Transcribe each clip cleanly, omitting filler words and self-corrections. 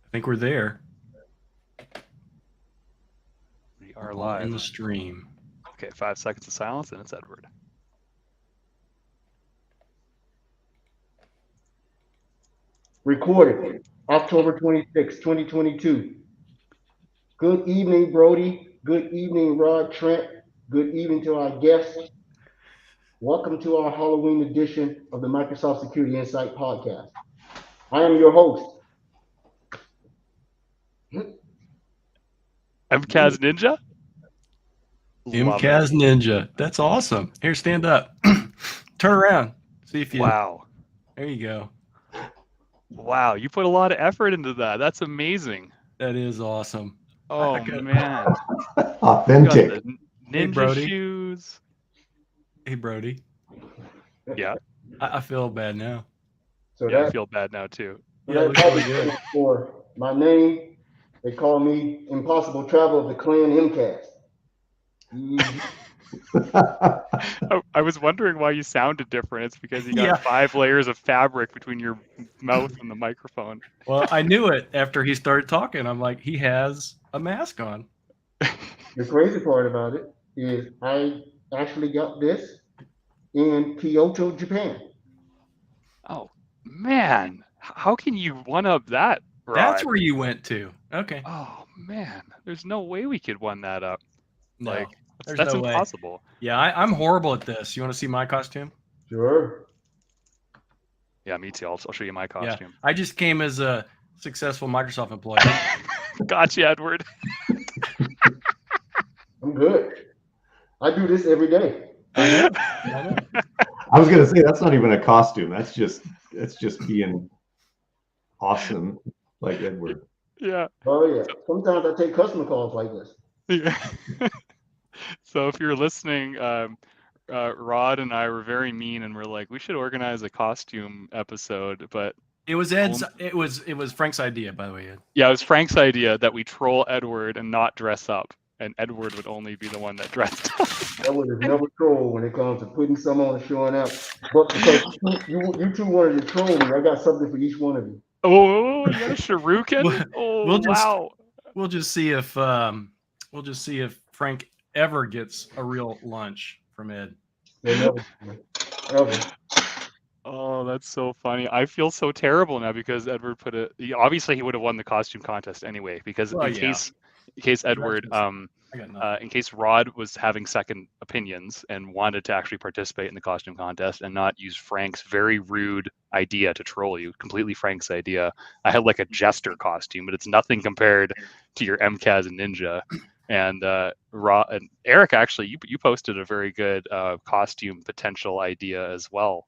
I think we're there. We are All in live. the stream. Okay, 5 seconds of silence, and it's Edward. Recorded October 26, 2022. Good evening, Brody. Good evening, Rod Trent. Good evening to our guests. Welcome to our Halloween edition of the Microsoft Security Insight podcast. I am your host. MCAS Ninja? Love it. MCAS Ninja. That's awesome. Here, stand up. Turn around. See if you. Wow. There you go. Wow, you put a lot of effort into that. That's amazing. That is awesome. Oh, got- man. You got Authentic. the Hey, ninja Brody. shoes. Hey, Brody. Yeah, I feel bad now. So yeah, I that, feel bad now, too. so Yeah, it that looks really good. for my name, they call me Impossible Travel of the Clan MCAS. I was wondering why you sounded different. It's because you got Yeah. 5 layers of fabric between your mouth and the microphone. Well, I knew it after he started talking. I'm like, he has a mask on. The crazy part about it is I actually got this in Kyoto, Japan. Oh, man. How can you one-up that, That's Rod? where you went to. Okay. Oh, man. There's no way we could one that up. No, Like, there's that's no way. impossible. Yeah, I'm horrible at this. You want to see my costume? Sure. Yeah, me too. I'll show you my Yeah, costume. I just came as a successful Microsoft employee. Gotcha, Edward. I'm good. I do this every day. I know. I was gonna say that's not even a costume. That's just being awesome, like Edward. Yeah. Oh yeah. Sometimes I take customer calls like this. Yeah. So if you're listening, Rod and I were very mean, and we're like, we should organize a costume episode. But It was Ed's. It was Frank's idea, by the way, Ed. yeah, it was Frank's idea that we troll Edward and not dress up, and Edward would only be the one that dressed up. That was never troll when it comes to putting some on and showing up. But because you two wanted to troll me, I got something for each one of you. Oh, you got a shuriken? Oh, We'll just- wow. We'll just see if Frank ever gets a real lunch from Ed. They never, ever. Oh, that's so funny. I feel so terrible now because Edward obviously he would have won the costume contest anyway, because Well, in yeah. case Edward I got nothing. in case Rod was having second opinions and wanted to actually participate in the costume contest and not use Frank's very rude idea to troll you, completely Frank's idea, I had like a jester costume, but it's nothing compared to your MCAS and Ninja. And Rod and Eric, actually, you posted a very good costume potential idea as well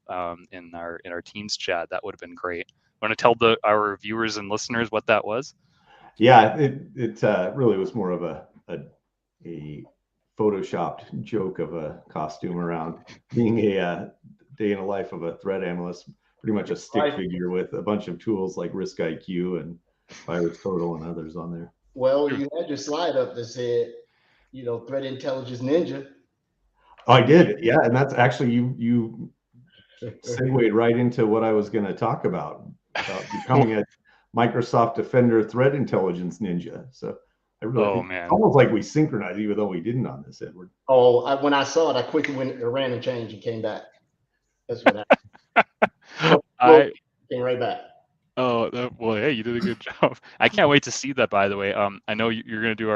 in our Teams chat. That would have been great. Want to tell our viewers and listeners what that was? Yeah, it really was more of a photoshopped joke of a costume around being a day in the life of a threat analyst. Pretty much a stick figure with a bunch of tools like Risk IQ and Virus Total and others on there. Well, you had your slide up that said, threat intelligence ninja. Oh, I did, yeah, and that's actually you segued right into what I was going to talk about becoming a Microsoft Defender threat intelligence ninja. So I really think it's almost like we synchronized, even though we didn't on this, Edward. Oh, when I saw it, I quickly ran and changed and came back. That's what happened. I came right back. Oh, well, hey, you did a good job. I can't wait to see that, by the way. I know you're going to do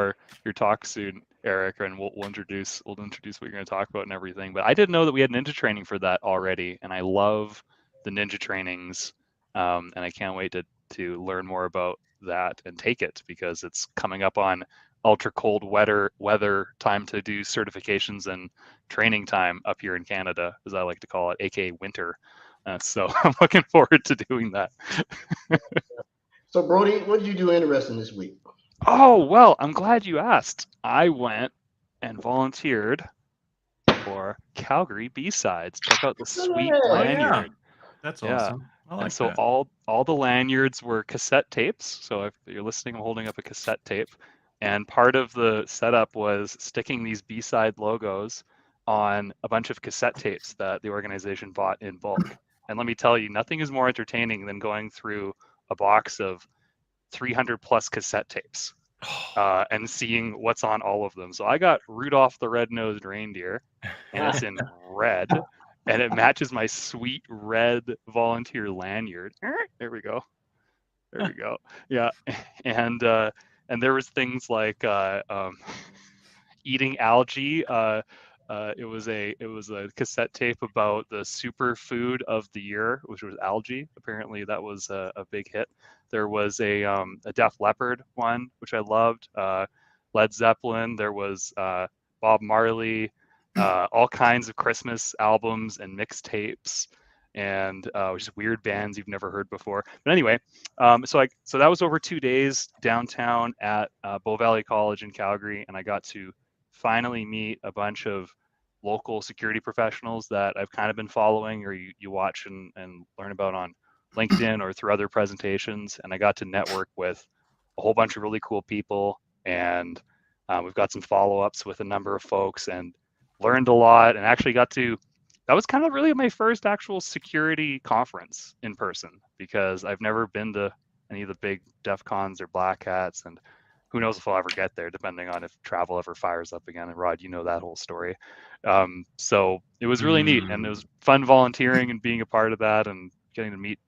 your talk soon, Eric, and we'll introduce what you're going to talk about and everything. But I didn't know that we had ninja training for that already, and I love the ninja trainings, and I can't wait to learn more about that and take it, because it's coming up on ultra cold weather time to do certifications and training time up here in Canada, as I like to call it, aka winter. So I'm looking forward to doing that. So Brody, what did you do interesting this week? Oh, well, I'm glad you asked. I went and volunteered for Calgary B-Sides. Check out the sweet lanyard. That's awesome. I like and so that. all the lanyards were cassette tapes. So if you're listening, I'm holding up a cassette tape. And part of the setup was sticking these B-side logos on a bunch of cassette tapes that the organization bought in bulk. And let me tell you, nothing is more entertaining than going through a box of 300 plus cassette tapes and seeing what's on all of them. So I got Rudolph the Red-Nosed Reindeer, and it's in red, and it matches my sweet red volunteer lanyard. There we go. There we go. Yeah, and there was things like eating algae. It was a cassette tape about the superfood of the year, which was algae. Apparently, that was a big hit. There was a Def Leppard one, which I loved. Led Zeppelin. There was Bob Marley. All kinds of Christmas albums and mixtapes, and just weird bands you've never heard before. But anyway, so that was over 2 days downtown at Bow Valley College in Calgary, and I got to finally meet a bunch of local security professionals that I've kind of been following, or you watch and learn about on LinkedIn or through other presentations. And I got to network with a whole bunch of really cool people, and we've got some follow-ups with a number of folks, and learned a lot, and actually that was kind of really my first actual security conference in person, because I've never been to any of the big DEF CONs or Black Hats, and who knows if I'll ever get there, depending on if travel ever fires up again. And Rod, you know that whole story. So it was really neat, and it was fun volunteering and being a part of that, and getting to meet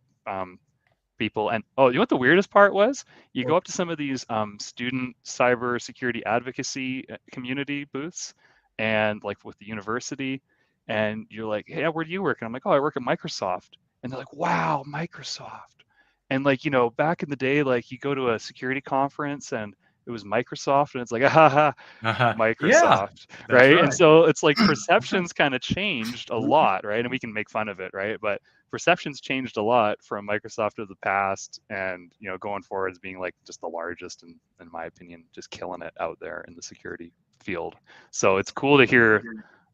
people. And you know what the weirdest part was? You go up to some of these student cyber security advocacy community booths, and like with the university, and you're like, hey, where do you work? And I'm like, oh, I work at Microsoft. And they're like, wow, Microsoft. And like, back in the day, like you go to a security conference and it was Microsoft, and it's like, Microsoft, yeah, right? And so it's like perceptions kind of changed a lot, right? And we can make fun of it, right? But perceptions changed a lot from Microsoft of the past, and going forward as being like just the largest, and in my opinion, just killing it out there in the security field. So it's cool to hear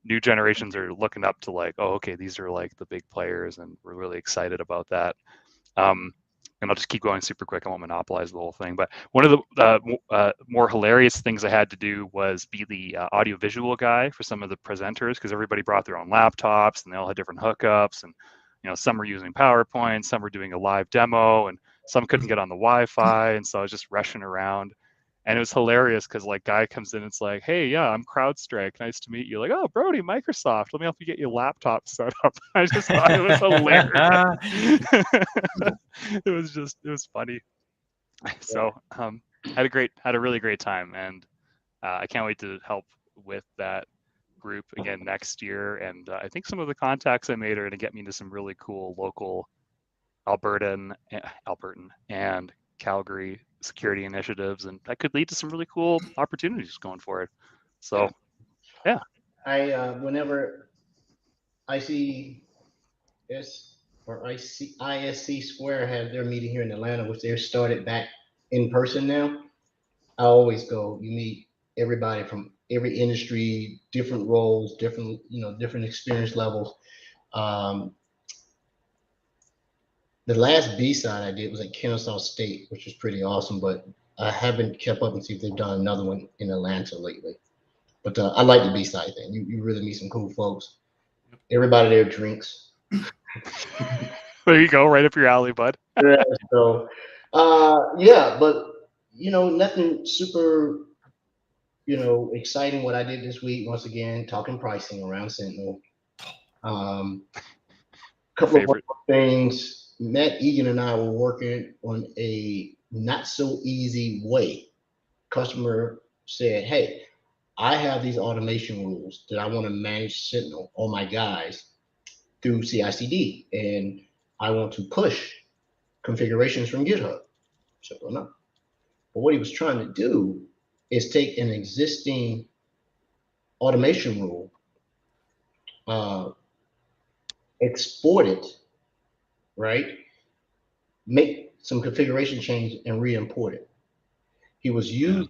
new generations are looking up to like, oh, okay, these are like the big players, and we're really excited about that. And I'll just keep going super quick. I won't monopolize the whole thing. But one of the more hilarious things I had to do was be the audiovisual guy for some of the presenters, because everybody brought their own laptops and they all had different hookups. And some were using PowerPoint, some were doing a live demo, and some couldn't get on the Wi-Fi. And so I was just rushing around. And it was hilarious because like guy comes in, it's like, hey, yeah, I'm CrowdStrike. Nice to meet you. Like, oh, Brody, Microsoft. Let me help you get your laptop set up. I just thought it was hilarious. It was funny. So had a really great time, and I can't wait to help with that group again next year. And I think some of the contacts I made are going to get me into some really cool local Albertan and Calgary security initiatives, and that could lead to some really cool opportunities going forward. So yeah, whenever ICS or ISC Square have their meeting here in Atlanta, which they're started back in person now, I always go. You meet everybody from every industry, different roles, different experience levels. The last B-side I did was at Kennesaw State, which was pretty awesome, but I haven't kept up and see if they've done another one in Atlanta lately. But I like the B-side thing. You really meet some cool folks. Everybody there drinks. There you go, right up your alley, bud. Yeah, so but nothing super exciting. What I did this week, once again, talking pricing around Sentinel. Couple of things. Matt Egan and I were working on a not so easy way. Customer said, hey, I have these automation rules that I want to manage Sentinel, all my guys, through CI/CD, and I want to push configurations from GitHub. Simple enough. But what he was trying to do is take an existing automation rule, export it, right? Make some configuration change and re-import it. He was using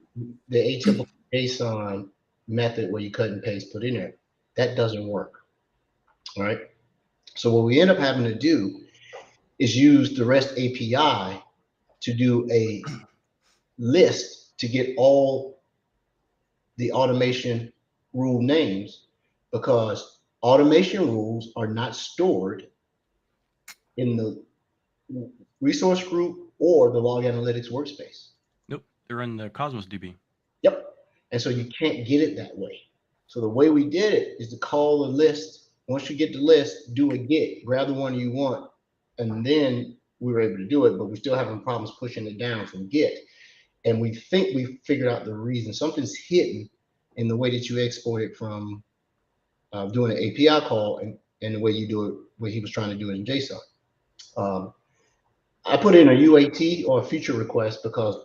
the atypical JSON method where you cut and paste, put in there. That doesn't work, all right? So what we end up having to do is use the REST API to do a list to get all the automation rule names, because automation rules are not stored in the resource group or the log analytics workspace. Nope, they're in the Cosmos DB. Yep. And so you can't get it that way. So the way we did it is to call a list. Once you get the list, do a get, grab the one you want, and then we were able to do it, but we're still having problems pushing it down from get. And we think we figured out the reason. Something's hidden in the way that you export it from doing an API call and the way you do it, what he was trying to do it in JSON. I put in a UAT or a feature request because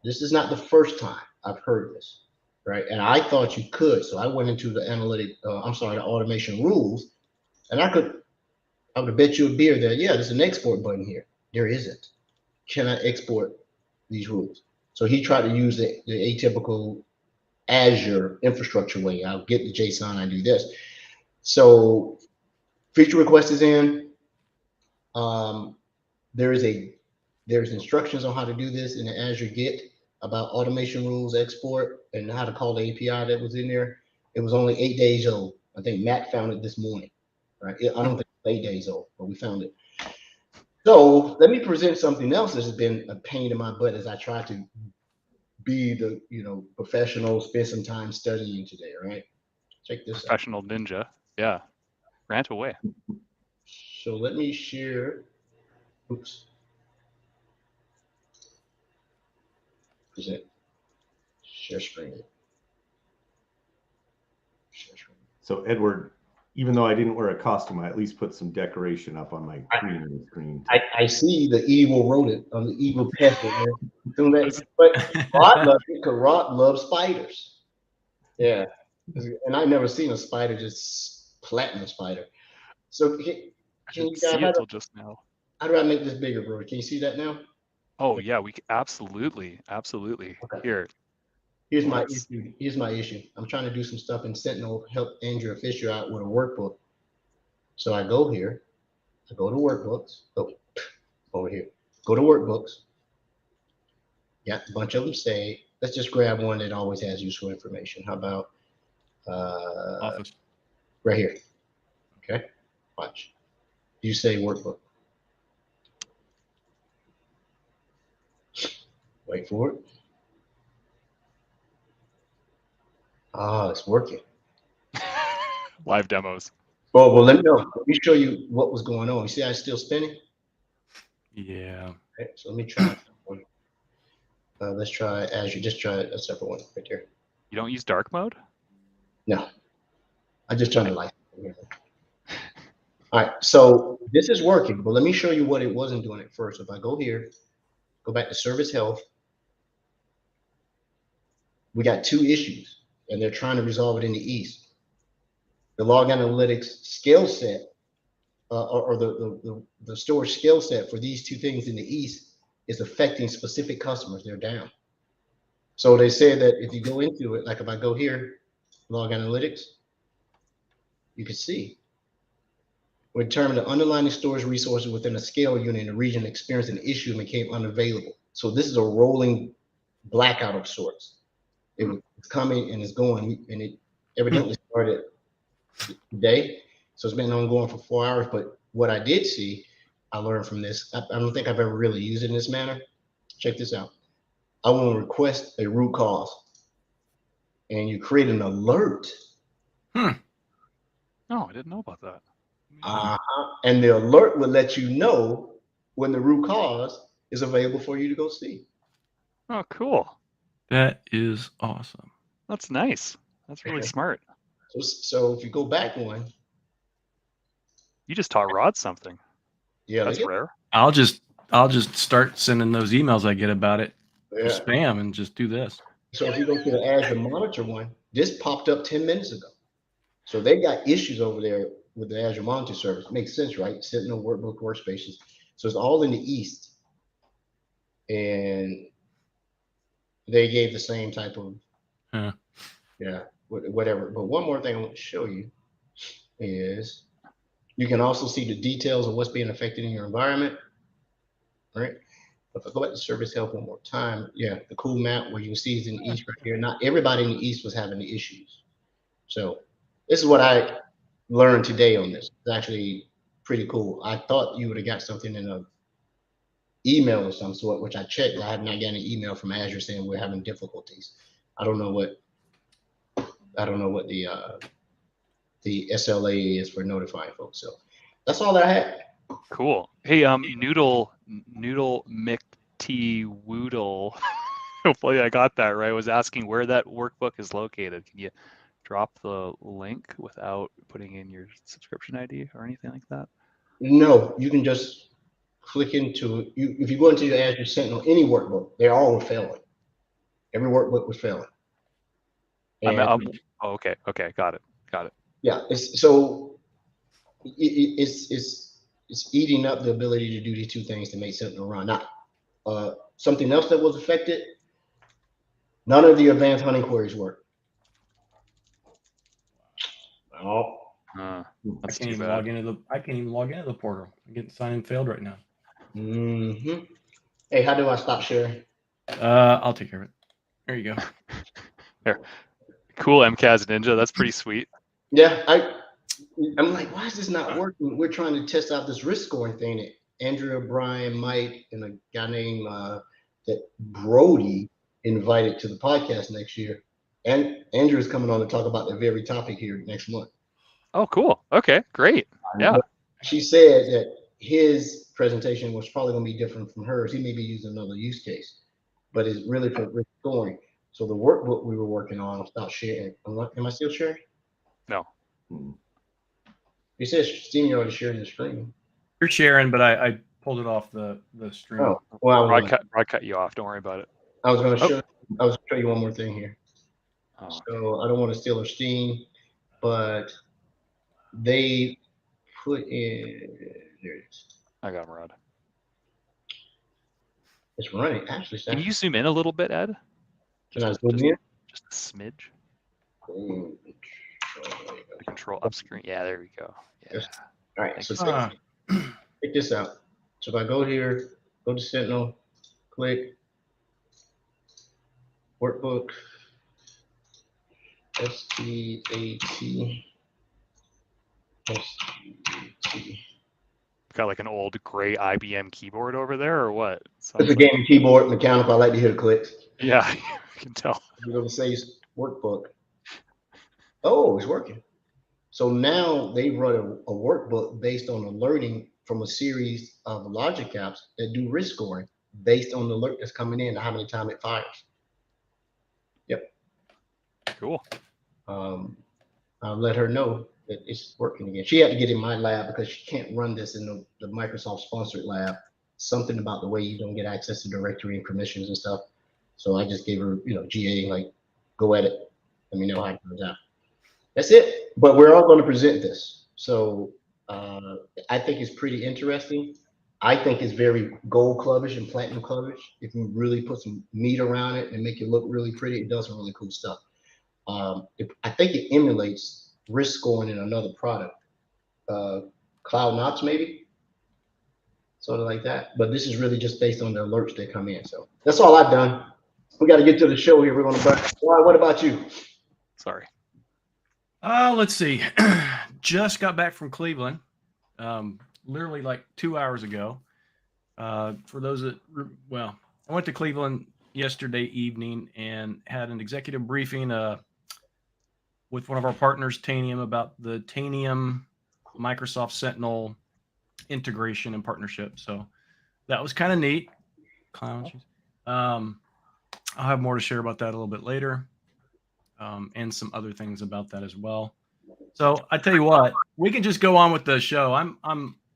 this is not the first time I've heard this, right? And I thought you could, so I went into the the automation rules, and I would have bet you a beer that, yeah, there's an export button here. There isn't. Can I export these rules? So he tried to use the atypical Azure infrastructure way. I'll get the JSON, I do this. So feature request is in. There's instructions on how to do this in the Azure Git about automation rules, export, and how to call the API that was in there. It was only 8 days old. I think Matt found it this morning, right? I don't think it's 8 days old, but we found it. So let me present something else that has been a pain in my butt as I try to be the professional, spend some time studying today, right? Check this out. Professional ninja. Yeah. Rant away. So let me share. Oops. Present. Share screen. Share screen. So Edward, even though I didn't wear a costume, I at least put some decoration up on my green screen. I see the evil rodent on the evil pest. But Rod loves it because Rod loves spiders. Yeah. And I've never seen a spider, just platinum spider. So I didn't see it till just now. How do I make this bigger, bro? Can you see that now? Oh yeah, we absolutely. Okay. Here's my issue. I'm trying to do some stuff in Sentinel, help Andrea Fisher out with a workbook. So I go here, I go to workbooks. Oh, over here. Go to workbooks. Got a bunch of them saved. Let's just grab one that always has useful information. How about Office. Right here? Okay. Watch. You say workbook. Wait for it. It's working. Live demos. Well, let me know. Let me show you what was going on. You see how it's still spinning? Yeah. Okay, so let me try one. Let's try Azure. Just try a separate one right there. You don't use dark mode? No. I just turned the light. All right, so this is working, but let me show you what it wasn't doing at first. If I go here, go back to service health, we got 2 issues, and they're trying to resolve it in the East. The log analytics skill set, or the storage skill set for these 2 things in the East is affecting specific customers. They're down. So they say that if you go into it, like if I go here, log analytics, you can see we determined the underlying storage resources within a scale unit in the region experienced an issue and became unavailable. So this is a rolling blackout of sorts. It's coming and it's going, and it evidently started today. So it's been ongoing for 4 hours. But what I did see, I learned from this. I don't think I've ever really used it in this manner. Check this out. I want to request a root cause, and you create an alert. No, I didn't know about that. And the alert will let you know when the root cause is available for you to go see. Oh, cool. That is awesome. That's nice. That's really smart. So if you go back one, you just taught Rod something. Yeah, that's rare. I'll just start sending those emails I get about it for spam and just do this. So if you go to the Azure Monitor one, this popped up 10 minutes ago. So they got issues over there with the Azure Monitor service. Makes sense, right? Sentinel workbook workspaces. So it's all in the East. And they gave the same type of, whatever. But one more thing I want to show you is you can also see the details of what's being affected in your environment, right? If I go back to service health one more time, the cool map where you can see is in the East right here. Not everybody in the East was having the issues. So this is what I learned today on this. It's actually pretty cool. I thought you would have got something in email of some sort, which I checked. I have not gotten an email from Azure saying we're having difficulties. I don't know what the SLA is for notifying folks. So that's all that I had. Cool. Hey, Noodle McTwoodle. Hopefully I got that right. Was asking where that workbook is located. Can you drop the link without putting in your subscription ID or anything like that? No, you can just click into you. If you go into your Azure Sentinel, any workbook, they all were failing. Every workbook was failing. And, oh, okay, got it. yeah, it's eating up the ability to do these two things to make Sentinel run. Now, something else that was affected. None of the advanced hunting queries work. Oh, I that's can't too even bad. log into the portal. I'm getting sign in failed right now. mm-hmm. Hey, how do I stop sharing? I'll take care of it. There you go. There. Cool, MCAS Ninja. That's pretty sweet. Yeah, I'm like, why is this not working? We're trying to test out this risk scoring thing that Andrea, Brian, Mike, and a guy named that Brody invited to the podcast next year. And Andrew's coming on to talk about the very topic here next month. Oh, cool. Okay, great. Yeah. But she said that his presentation was probably going to be different from hers. He may be using another use case, but it's really for risk scoring. So the workbook we were working on, I'll stop sharing. Am I still sharing? No. It says Steam already sharing the screen. You're sharing, but I pulled it off the stream. Oh, well, Rod cut you off. Don't worry about it. I was going to show you one more thing here. Oh. So I don't want to steal her steam, but they put in there it is. I got him, Rod. It's running. Actually, Can you zoom in a little bit, Ed? Can I zoom in? Just a smidge. The control up screen. Yeah, there we go. Yeah. All right. So check this out. So if I go here, go to Sentinel, click workbook, STAT. Got like an old gray IBM keyboard over there, or what? It's a gaming keyboard, mechanical. I like to hear the clicks. Yeah, you can tell. We're going to say workbook. Oh, it's working. So now they run a workbook based on alerting from a series of logic apps that do risk scoring based on the alert that's coming in and how many times it fires. Yep. Cool. I'll let her know that it's working again. She had to get in my lab because she can't run this in the Microsoft sponsored lab. Something about the way you don't get access to directory and permissions and stuff. So I just gave her, GA, like, go at it. Let me know how it comes out. That's it. But we're all going to present this. So I think it's pretty interesting. I think it's very gold clubbish and platinum clubbish. If you really put some meat around it and make it look really pretty, it does some really cool stuff. I think it emulates risk scoring in another product. Cloud Knox, maybe? Sort of like that. But this is really just based on the alerts that come in. So that's all I've done. We got to get to the show here. We're going to burn. What about you? Sorry. Let's see. Just got back from Cleveland, literally like 2 hours ago. For those that, I went to Cleveland yesterday evening and had an executive briefing with one of our partners, Tanium, about the Tanium Microsoft Sentinel integration and partnership. So that was kind of neat. I'll have more to share about that a little bit later. And some other things about that as well. So I tell you what, we can just go on with the show. I'm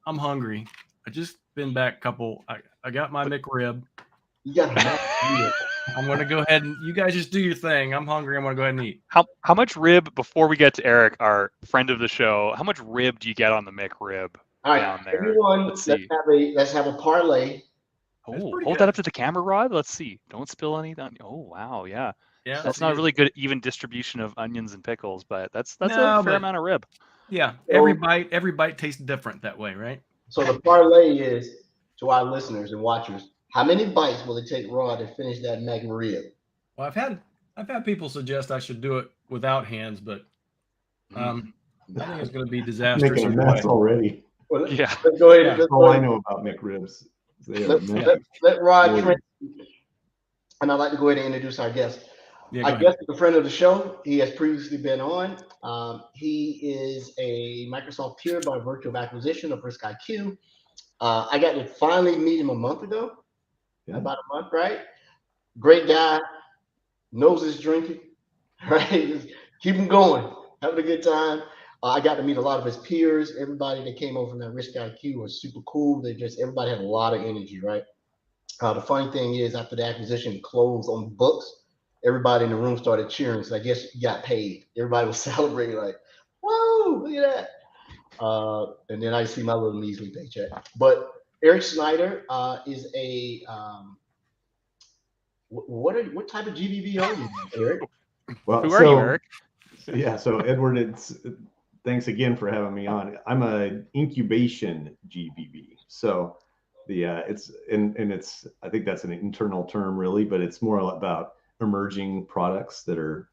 hungry. I just been back I got my McRib. I'm gonna go ahead and you guys just do your thing. I'm hungry. I'm gonna go ahead and eat. How much rib, before we get to Eric, our friend of the show, how much rib do you get on the McRib? All right, down there? everyone, Let's see. let's have a parlay. Oh, hold that up to the camera, Rod. Let's see. Don't spill any. Oh, wow. Yeah. Yeah, that's not really good, even distribution of onions and pickles, but that's a fair amount of rib. Yeah, every bite tastes different that way, right? So the parlay is to our listeners and watchers. How many bites will it take Rod to finish that McRib? Well, I've had people suggest I should do it without hands, but I think it's going to be disastrous. Making a mess already. Well, yeah. Let's go ahead. That's all I know about McRibs. They are Let, meant let, let Rod for Trent, and I'd like to go ahead and introduce our guest. Yeah, go Our ahead. guest is a friend of the show. He has previously been on. He is a Microsoft peer by virtue of acquisition of Risk IQ. I got to finally meet him a month ago, Yeah. about a month, right? Great guy, knows his drinking, right? Just keep him going, having a good time. I got to meet a lot of his peers. Everybody that came over from that Risk IQ was super cool. Everybody had a lot of energy, right? The funny thing is, after the acquisition closed on books, everybody in the room started cheering. So I guess you got paid. Everybody was celebrating, like, "Whoa, look at that!" And then I see my little measly paycheck. But Erik Snyder is a what type of GBV are you, Erik? Well, Who are you, Eric? Yeah, so Edward, thanks again for having me on. I'm a incubation GBB. So it's I think that's an internal term really, but it's more about emerging products that are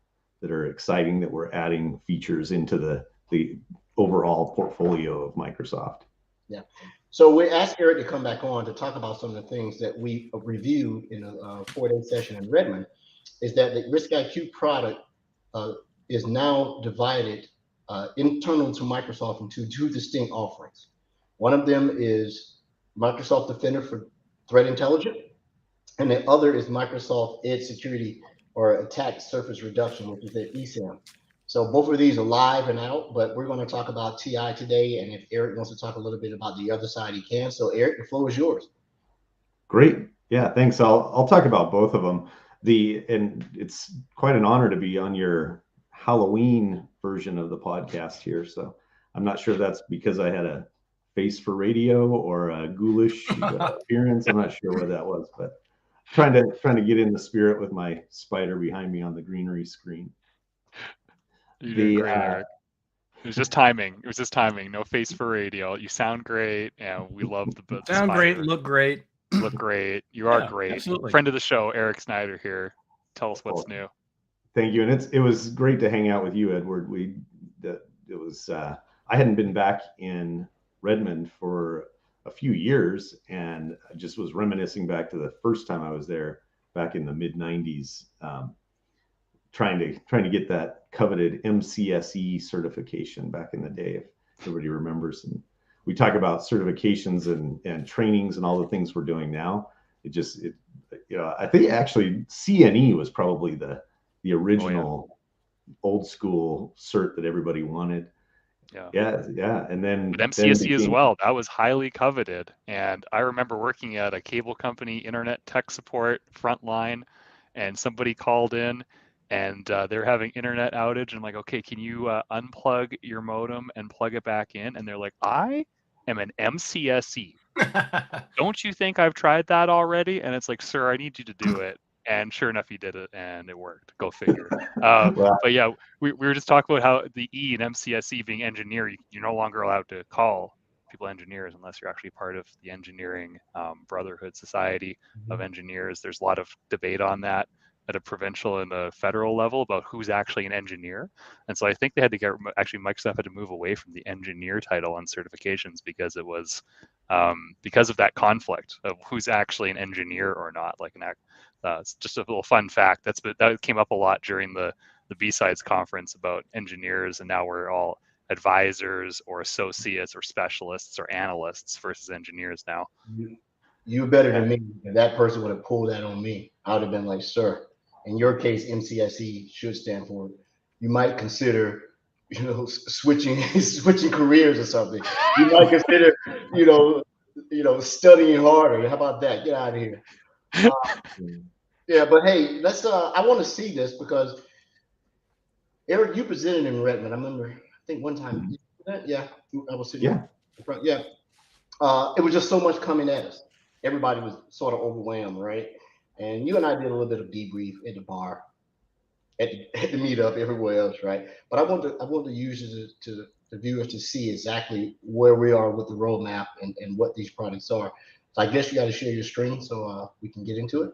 exciting, that we're adding features into the overall portfolio of Microsoft. Yeah. So we asked Erik to come back on to talk about some of the things that we reviewed in a 4-day session in Redmond. Is that the Risk IQ product is now divided internal to Microsoft into two distinct offerings. One of them is Microsoft Defender for Threat Intelligence, and the other is Microsoft Edge Security or Attack Surface Reduction, which is the ESAM. So both of these are live and out, but we're going to talk about TI today. And if Erik wants to talk a little bit about the other side, he can. So Erik, the floor is yours. Great. Yeah, thanks. I'll talk about both of them. And it's quite an honor to be on your Halloween version of the podcast here. So I'm not sure that's because I had a face for radio or a ghoulish appearance. I'm not sure what that was, but trying to get in the spirit with my spider behind me on the greenery screen. You're doing great, Eric. It was just timing. It was just timing. No face for radio. You sound great, and we love the Sound spider. great, look great. Look great. You are Yeah, great. absolutely. Friend of the show, Erik Snyder here. Tell us what's new. Thank you, and it was great to hang out with you, Edward. I hadn't been back in Redmond for a few years, and I just was reminiscing back to the first time I was there back in the mid '90s, trying to get that coveted MCSE certification back in the day, if everybody remembers. And we talk about certifications and trainings and all the things we're doing now. I think actually CNE was probably the original old school cert that everybody wanted. Yeah. And then but MCSE as well. That was highly coveted. And I remember working at a cable company, internet tech support frontline, and somebody called in and they're having internet outage. And I'm like, okay, can you unplug your modem and plug it back in? And they're like, I am an MCSE. Don't you think I've tried that already? And it's like, sir, I need you to do it. And sure enough, he did it, and it worked. Go figure. But yeah, we were just talking about how the E and MCSE being engineer, you're no longer allowed to call people engineers unless you're actually part of the engineering brotherhood society of engineers. There's a lot of debate on that at a provincial and a federal level about who's actually an engineer. And so I think they had to Microsoft had to move away from the engineer title on certifications because it was because of that conflict of who's actually an engineer or not. It's just a little fun fact that came up a lot during the B-Sides conference about engineers, and now we're all advisors or associates or specialists or analysts versus engineers now. You're better than me. If that person would have pulled that on me, I would have been like, sir, in your case, MCSE should stand for, you might consider, switching careers or something. You might consider, studying harder. How about that? Get out of here. Yeah, but hey, let's. I want to see this because Erik, you presented in Redmond. I remember. I think one time. Yeah, I was sitting in front. Yeah, it was just so much coming at us. Everybody was sort of overwhelmed, right? And you and I did a little bit of debrief at the bar, at the meetup, everywhere else, right? But I want to use it to the viewers to see exactly where we are with the roadmap and what these products are. So I guess you got to share your screen so we can get into it.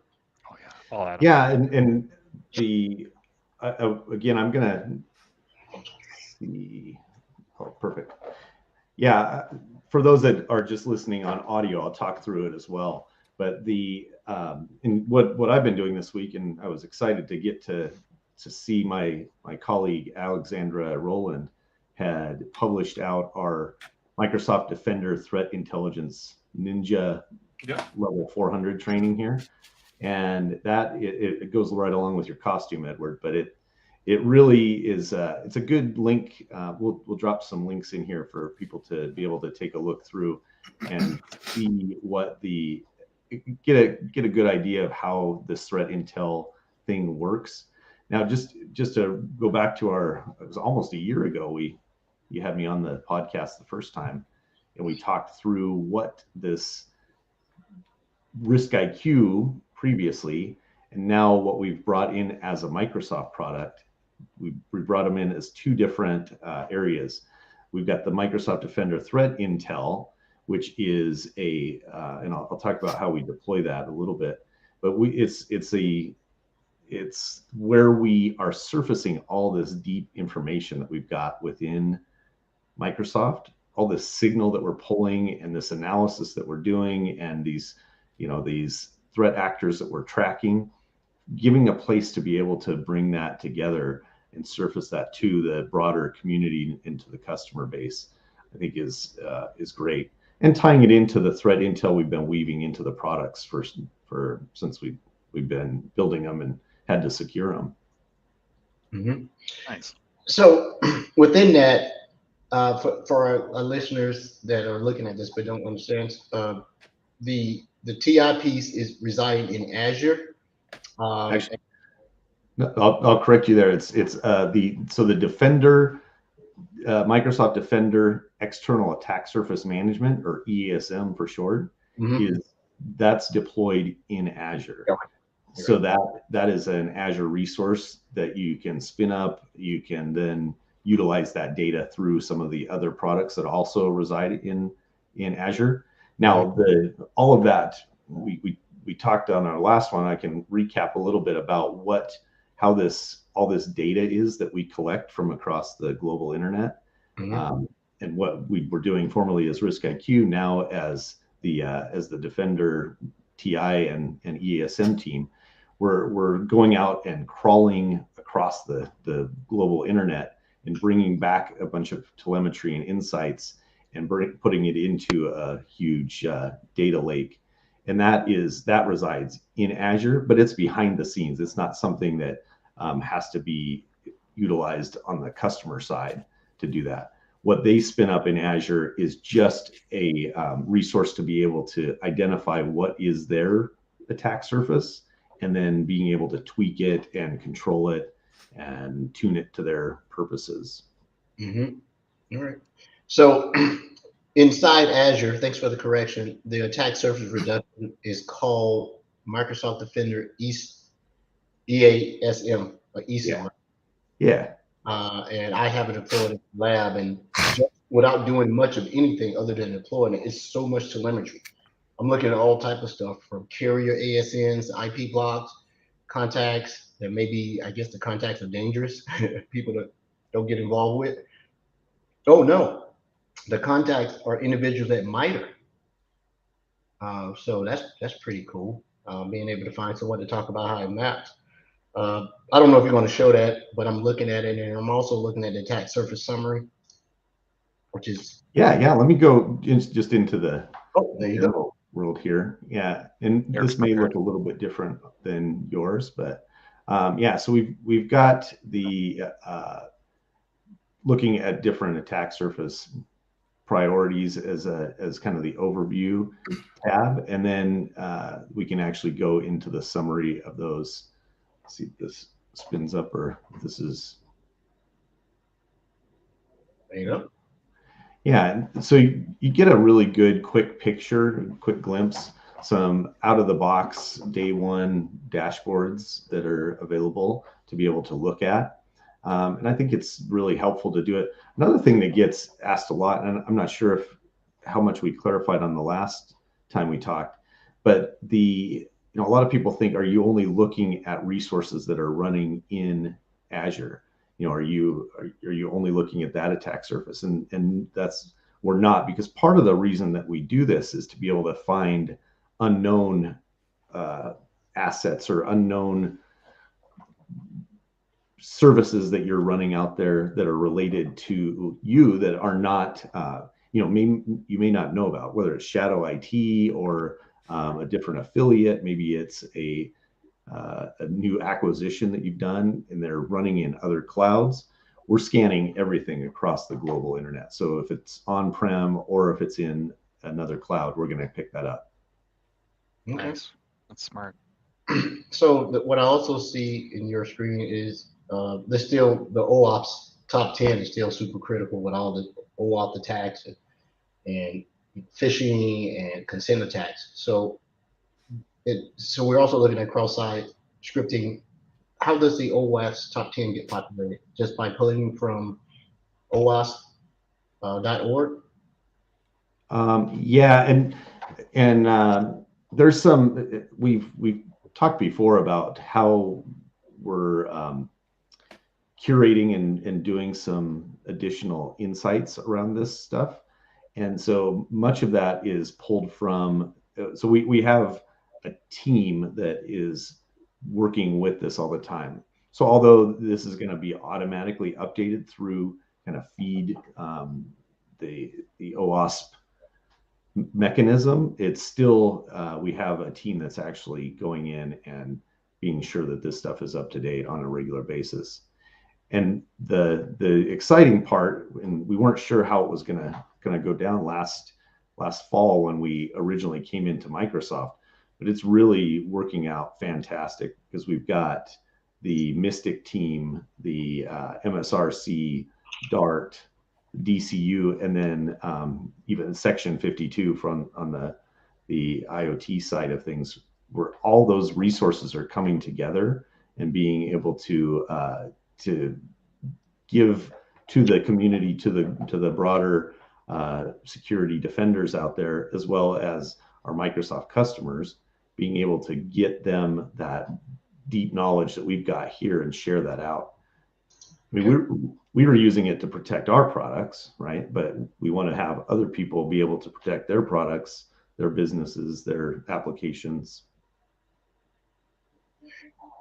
Oh yeah. And the again, I'm gonna see. Oh, perfect. Yeah, for those that are just listening on audio, I'll talk through it as well. But and what I've been doing this week, and I was excited to get to see my colleague Alexandra Rowland had published out our Microsoft Defender Threat Intelligence Ninja level 400 training here, and that it goes right along with your costume, Edward. But it really is it's a good link. We'll drop some links in here for people to be able to take a look through and see what get a good idea of how this threat intel thing works. Now, just to go back to it was almost a year ago, you had me on the podcast the first time, and we talked through what this Risk IQ previously, and now what we've brought in as a Microsoft product. We brought them in as two different areas. We've got the Microsoft Defender Threat Intel, which is and I'll talk about how we deploy that a little bit, but it's where we are surfacing all this deep information that we've got within Microsoft, all this signal that we're pulling and this analysis that we're doing, and these threat actors that we're tracking, giving a place to be able to bring that together and surface that to the broader community and to the customer base, I think is great. And tying it into the threat intel we've been weaving into the products since we've been building them and had to secure them. Mm-hmm. Nice. So within that, for our listeners that are looking at this but don't understand, the TI piece is residing in Azure. Actually, I'll correct you there. It's the Defender, Microsoft Defender External Attack Surface Management, or EASM for short, that's deployed in Azure. Okay. So that is an Azure resource that you can spin up. You can then utilize that data through some of the other products that also reside in Azure. Now, all of that we talked on our last one. I can recap a little bit about how all this data is that we collect from across the global internet, and what we were doing formerly as Risk IQ, now as the Defender TI and EASM team. We're going out and crawling across the global internet and bringing back a bunch of telemetry and insights and putting it into a huge data lake. And that resides in Azure, but it's behind the scenes. It's not something that has to be utilized on the customer side to do that. What they spin up in Azure is just a resource to be able to identify what is their attack surface, and then being able to tweak it and control it and tune it to their purposes. All right. So inside Azure, thanks for the correction, the attack surface reduction is called Microsoft Defender EASM, or EASM. Yeah. And I have it deployed in the lab, and just without doing much of anything other than deploying it, it's so much telemetry. I'm looking at all type of stuff, from carrier ASNs, IP blocks, contacts that maybe, I guess the contacts are dangerous, people that don't get involved with. Oh no, the contacts are individuals that MITRE. So that's pretty cool, being able to find someone to talk about how it maps. I don't know if you're going to show that, but I'm looking at it, and I'm also looking at the attack surface summary, which is let me go just into the there you go. World here. And this may look a little bit different than yours, but so we've got the looking at different attack surface priorities as kind of the overview tab, and then we can actually go into the summary of those. Let's see if this spins up, or if this is. There you go. Yeah, so you get a really good quick picture, quick glimpse, some out of the box day one dashboards that are available to be able to look at. And I think it's really helpful to do it. Another thing that gets asked a lot, and I'm not sure how much we clarified on the last time we talked, but a lot of people think, are you only looking at resources that are running in Azure? Are you only looking at that attack surface? And that's we're not, because part of the reason that we do this is to be able to find unknown assets or unknown services that you're running out there that are related to you that are not, you may not know about, whether it's shadow IT or a different affiliate. Maybe it's a new acquisition that you've done and they're running in other clouds. We're scanning everything across the global internet. So if it's on-prem or if it's in another cloud, we're going to pick that up. Okay. Nice. That's smart. So what I also see in your screen is there's still the OAuth top 10 is still super critical with all the OAuth attacks and phishing and consent attacks. So we're also looking at cross-site scripting. How does the OWASP top 10 get populated? Just by pulling from OWASP.org? Yeah, and there's some we've talked before about how we're curating and doing some additional insights around this stuff, and so much of that is pulled from. So we have a team that is working with this all the time. So although this is going to be automatically updated through kind of feed the OWASP mechanism, it's still we have a team that's actually going in and being sure that this stuff is up to date on a regular basis. And the exciting part, and we weren't sure how it was gonna go down last fall when we originally came into Microsoft, but it's really working out fantastic because we've got the Mystic team, the MSRC, Dart, DCU, and then even Section 52 on the IoT side of things, where all those resources are coming together and being able to give to the community, to the broader security defenders out there, as well as our Microsoft customers, being able to get them that deep knowledge that we've got here and share that out. I mean, we were using it to protect our products, right? But we want to have other people be able to protect their products, their businesses, their applications.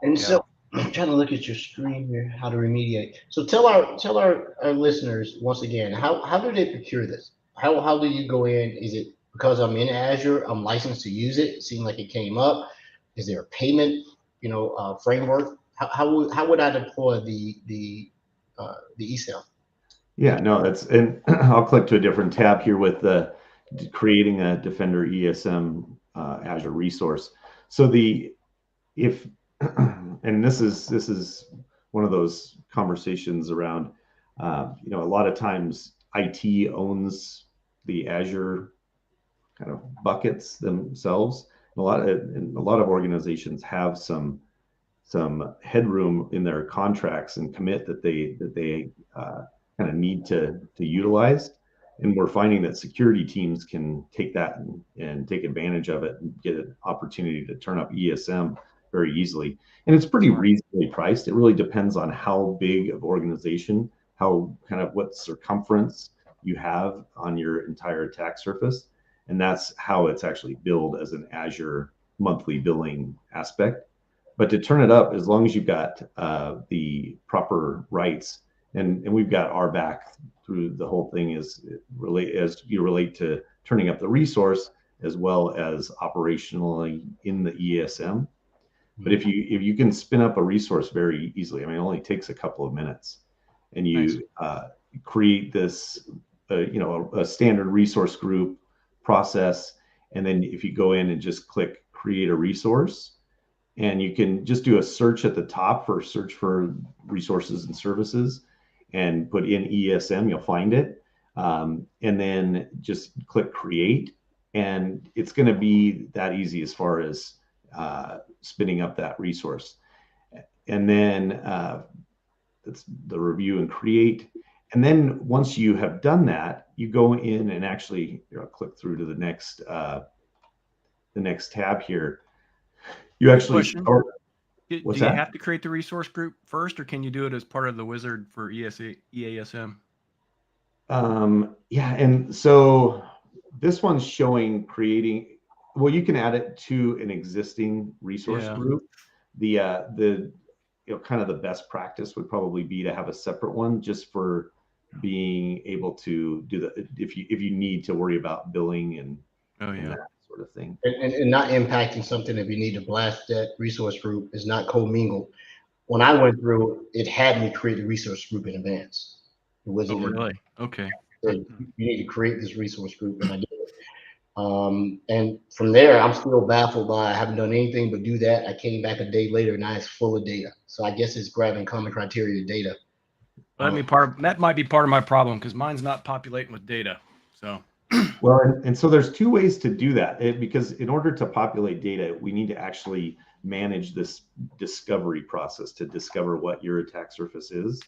And so I'm trying to look at your screen here, how to remediate. So tell our listeners once again, how do they procure this? How do you go in? Is it because I'm in Azure, I'm licensed to use it? It seemed like it came up. Is there a payment, framework? How would I deploy the eCell? Yeah, no, and I'll click to a different tab here with the creating a Defender ESM Azure resource. So and this is one of those conversations around, a lot of times IT owns the Azure kind of buckets themselves. A lot of organizations have some headroom in their contracts and commit that they kind of need to utilize. And we're finding that security teams can take that and take advantage of it and get an opportunity to turn up ESM very easily. And it's pretty reasonably priced. It really depends on how big of organization, what circumference you have on your entire attack surface. And that's how it's actually billed as an Azure monthly billing aspect. But to turn it up, as long as you've got the proper rights, and we've got our back through the whole thing as you relate to turning up the resource as well as operationally in the ESM. But if you can spin up a resource very easily, I mean, it only takes a couple of minutes, and you create this, a standard resource group process, and then if you go in and just click create a resource, and you can just do a search at the top for search for resources and services, and put in ESM, you'll find it, and then just click create, and it's going to be that easy as far as spinning up that resource. And then it's the review and create. And then once you have done that, you go in and actually click through to the next tab here. You actually start. Do you have to create the resource group first, or can you do it as part of the wizard for EASM? Yeah, and so this one's showing creating. Well, you can add it to an existing resource Yeah. group. The kind of the best practice would probably be to have a separate one just for being able to do the if you need to worry about billing and Oh and yeah. that sort of thing. And not impacting something if you need to blast that resource group is not commingled. When I went through, it had me create a resource group in advance. It Oh wasn't in really? Okay. said, you need to create this resource group, and I did it. And from there, I'm still baffled by I haven't done anything but do that. I came back a day later, now it's full of data. So I guess it's grabbing common criteria data. That might be part of my problem because mine's not populating with data. So Well, and so there's two ways to do that because in order to populate data, we need to actually manage this discovery process to discover what your attack surface is.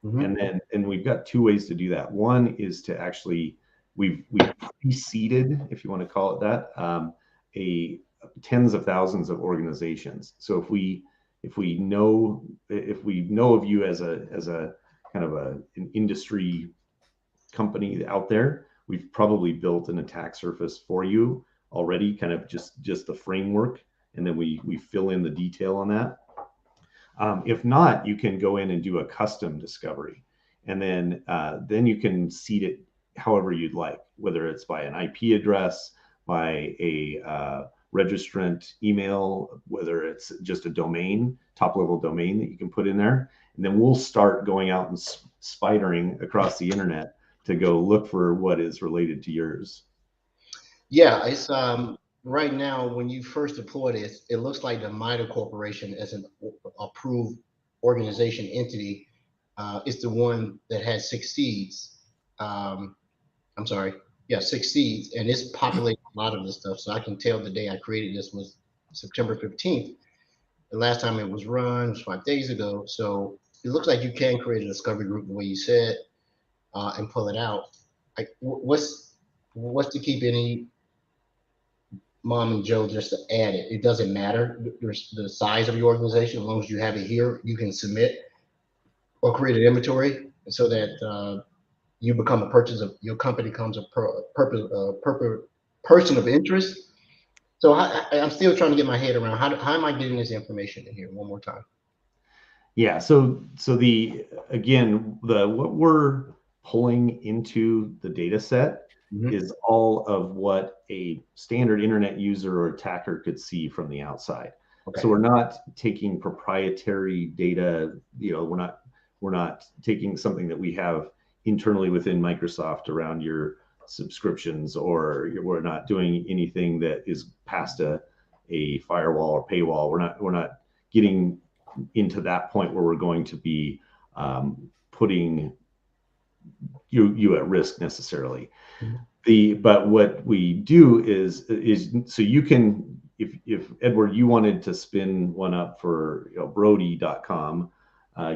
Mhm. And we've got two ways to do that. One is to actually we've preceded, if you want to call it that, a tens of thousands of organizations. So if we know of you as a kind of an industry company out there, we've probably built an attack surface for you already, kind of just the framework, and then we fill in the detail on that. If not, you can go in and do a custom discovery, and then you can seed it however you'd like, whether it's by an IP address, by a registrant email, whether it's just a domain, top level domain that you can put in there, and then we'll start going out and spidering across the internet to go look for what is related to yours. Yeah, it's right now when you first deploy this, it looks like the MITRE Corporation as an approved organization entity is the one that has six seeds. Um, I'm sorry, yeah, six seeds, and it's populating a lot of this stuff. So I can tell the day I created this was September 15th. The last time it was run was 5 days ago. So it looks like you can create a discovery group the way you said and pull it out. Like, what's to keep any mom and Joe just to add it? It doesn't matter the size of your organization as long as you have it here. You can submit or create an inventory so that you become a purchase of your company becomes a person of interest. So I'm still trying to get my head around how am I getting this information in here one more time? Yeah. So the again what we're pulling into the data set Mhm. is all of what a standard internet user or attacker could see from the outside. Okay. So we're not taking proprietary data. We're not taking something that we have internally within Microsoft around your subscriptions, or we're not doing anything that is past a firewall or paywall. We're not getting into that point where we're going to be putting you at risk necessarily. But what we do is so you can, if Edward, you wanted to spin one up for Brody.com,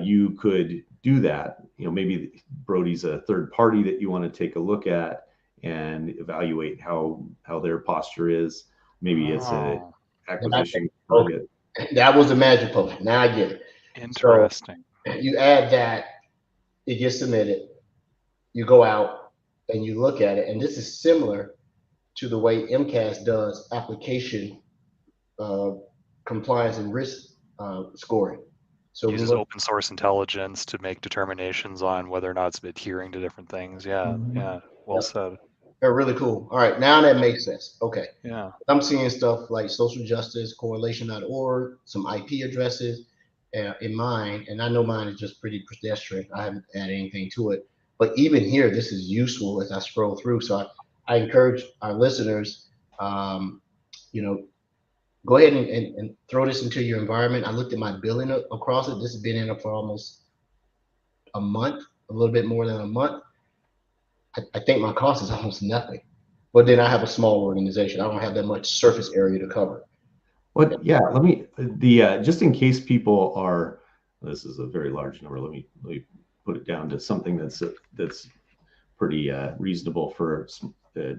you could do that. Maybe Brody's a third party that you want to take a look at and evaluate how their posture is. Maybe it's a acquisition target. That was the magic potion. Now I get it. So Interesting. you add that, it gets submitted. You go out and you look at it, and this is similar to the way MCAS does application uh, compliance and risk scoring. So we Uses look. open source intelligence to make determinations on whether or not it's adhering to different things. Yeah, yeah. Well Yep. said. They're really cool. All right, now that makes sense. Okay. Yeah. I'm seeing stuff like social justice, correlation.org, some IP addresses in mine, and I know mine is just pretty pedestrian. I haven't added anything to it. But even here, this is useful as I scroll through. So I encourage our listeners, um, you know, go ahead and throw this into your environment. I looked at my billing across it. This has been in it for almost a month, a little bit more than a month. I think my cost is almost nothing. But then I have a small organization. I don't have that much surface area to cover. Well, yeah, let me just in case people are. This is a very large number. Let me put it down to something that's pretty reasonable for a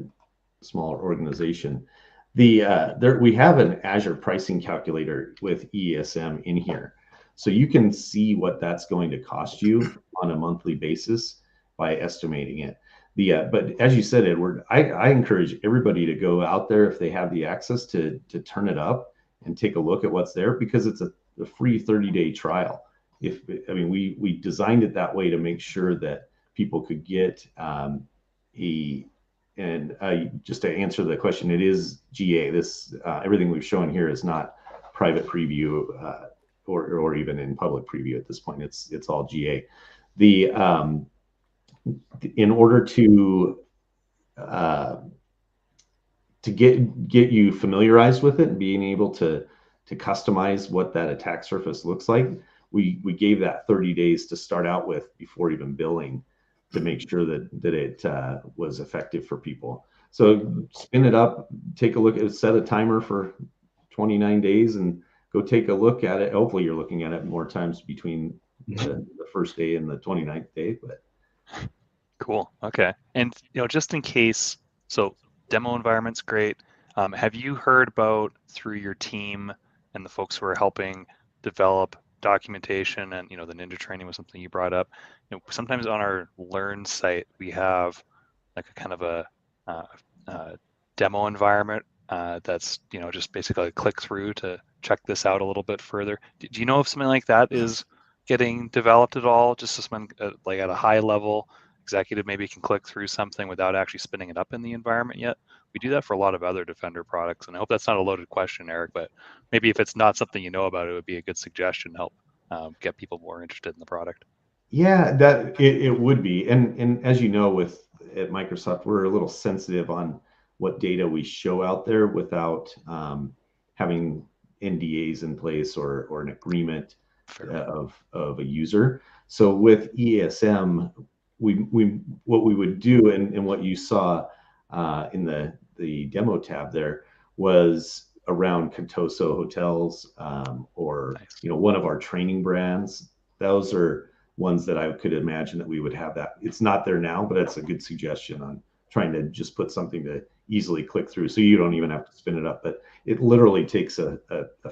small organization. There we have an Azure pricing calculator with ESM in here, so you can see what that's going to cost you on a monthly basis by estimating it. But as you said, Edward, I encourage everybody to go out there if they have the access to turn it up and take a look at what's there, because it's a free 30-day trial. We designed it that way to make sure that people could get just to answer the question, it is GA. This everything we've shown here is not private preview or even in public preview at this point. It's all GA. In order to get you familiarized with it and being able to customize what that attack surface looks like, we gave that 30 days to start out with before even billing, to make sure that it was effective for people. So spin it up, take a look at it, set a timer for 29 days and go take a look at it. Hopefully you're looking at it more times between the first day and the 29th day. But cool. Okay. And just in case, so demo environment's great. Have you heard about, through your team and the folks who are helping develop documentation, and the ninja training was something you brought up. Sometimes on our Learn site we have like a kind of a demo environment that's just basically a click through to check this out a little bit further. Do you know if something like that is getting developed at all? Just someone like at a high level executive maybe can click through something without actually spinning it up in the environment yet? We do that for a lot of other Defender products, and I hope that's not a loaded question, Eric, but maybe if it's not something you know about, it would be a good suggestion to help get people more interested in the product. Yeah, that it would be. And as you know, at Microsoft, we're a little sensitive on what data we show out there without having NDAs in place or an agreement of a user. So with ESM, what we would do, and what you saw in the demo tab there, was around Contoso hotels or Nice. one of our training brands. Those are ones that I could imagine that we would have that. It's not there now, but it's a good suggestion on trying to just put something to easily click through, so you don't even have to spin it up. But it literally takes a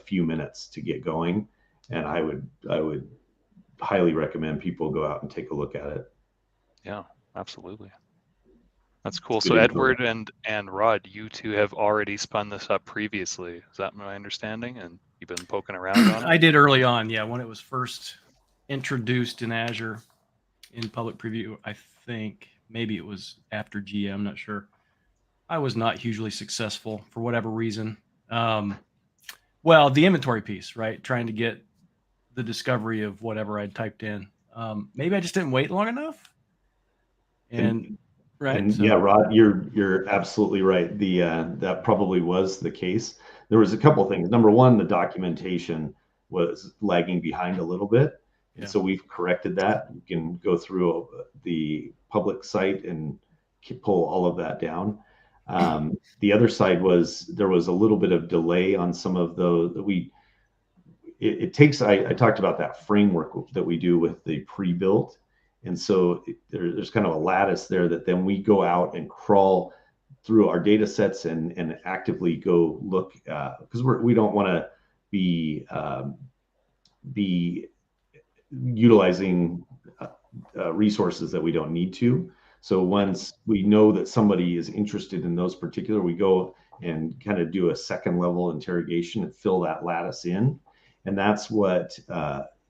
few minutes to get going, and I would highly recommend people go out and take a look at it. Yeah, absolutely. That's cool. So Edward and Rod, you two have already spun this up previously. Is that my understanding? And you've been poking around on it? I did early on, yeah, when it was first introduced in Azure in public preview. I think maybe it was after GM, I'm not sure. I was not hugely successful for whatever reason. Well, the inventory piece, right? Trying to get the discovery of whatever I'd typed in. Maybe I just didn't wait long enough. And yeah, Rod, you're absolutely right. That probably was the case. There was a couple of things. Number one, the documentation was lagging behind a little bit. And so we've corrected that. You can go through the public site and pull all of that down. The other side was there was a little bit of delay on some of it takes, I talked about that framework that we do with the pre-built. And so there's kind of a lattice there that then we go out and crawl through our data sets and actively go look, because we don't want to be utilizing resources that we don't need to. So once we know that somebody is interested in those particular, we go and kind of do a second level interrogation and fill that lattice in. And that's what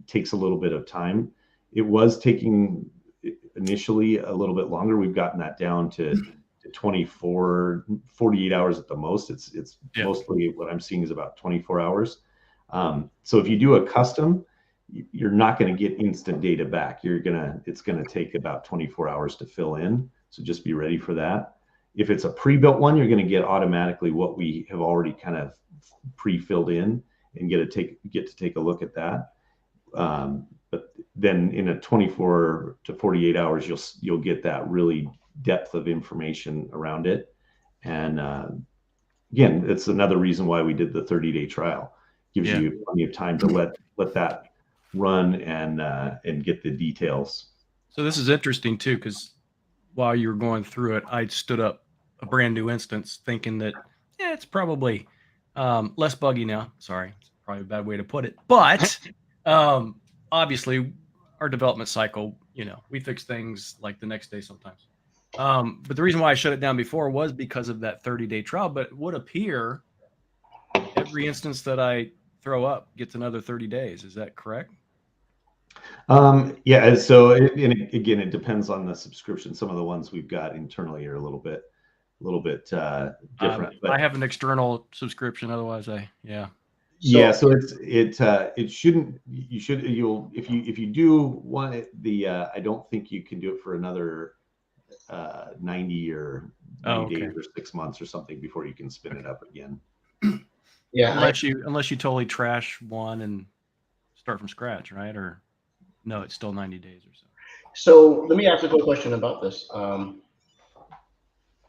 takes a little bit of time. It was taking initially a little bit longer. We've gotten that down to 24, 48 hours at the most. It's mostly what I'm seeing is about 24 hours. So if you do a custom, you're not going to get instant data back. It's going to take about 24 hours to fill in. So just be ready for that. If it's a pre-built one, you're going to get automatically what we have already kind of pre-filled in and get to take a look at that. But then in a 24 to 48 hours, you'll get that really depth of information around it. And again, it's another reason why we did the 30-day trial. Gives you plenty of time to let that run and get the details. So this is interesting too, because while you were going through it, I stood up a brand new instance thinking that it's probably less buggy now. Sorry, it's probably a bad way to put it. But obviously our development cycle, we fix things like the next day sometimes. But the reason why I shut it down before was because of that 30-day trial. But it would appear every instance that I throw up gets another 30 days. Is that correct? Yeah. So again, it depends on the subscription. Some of the ones we've got internally are a little bit different. I have an external subscription. Otherwise, Yeah, so it shouldn't, you'll if you do want it, I don't think you can do it for another 90 or 90 days or 6 months or something before you can spin it up again. Yeah, unless you totally trash one and start from scratch, right? Or no, it's still 90 days or so. So let me ask a quick question about this.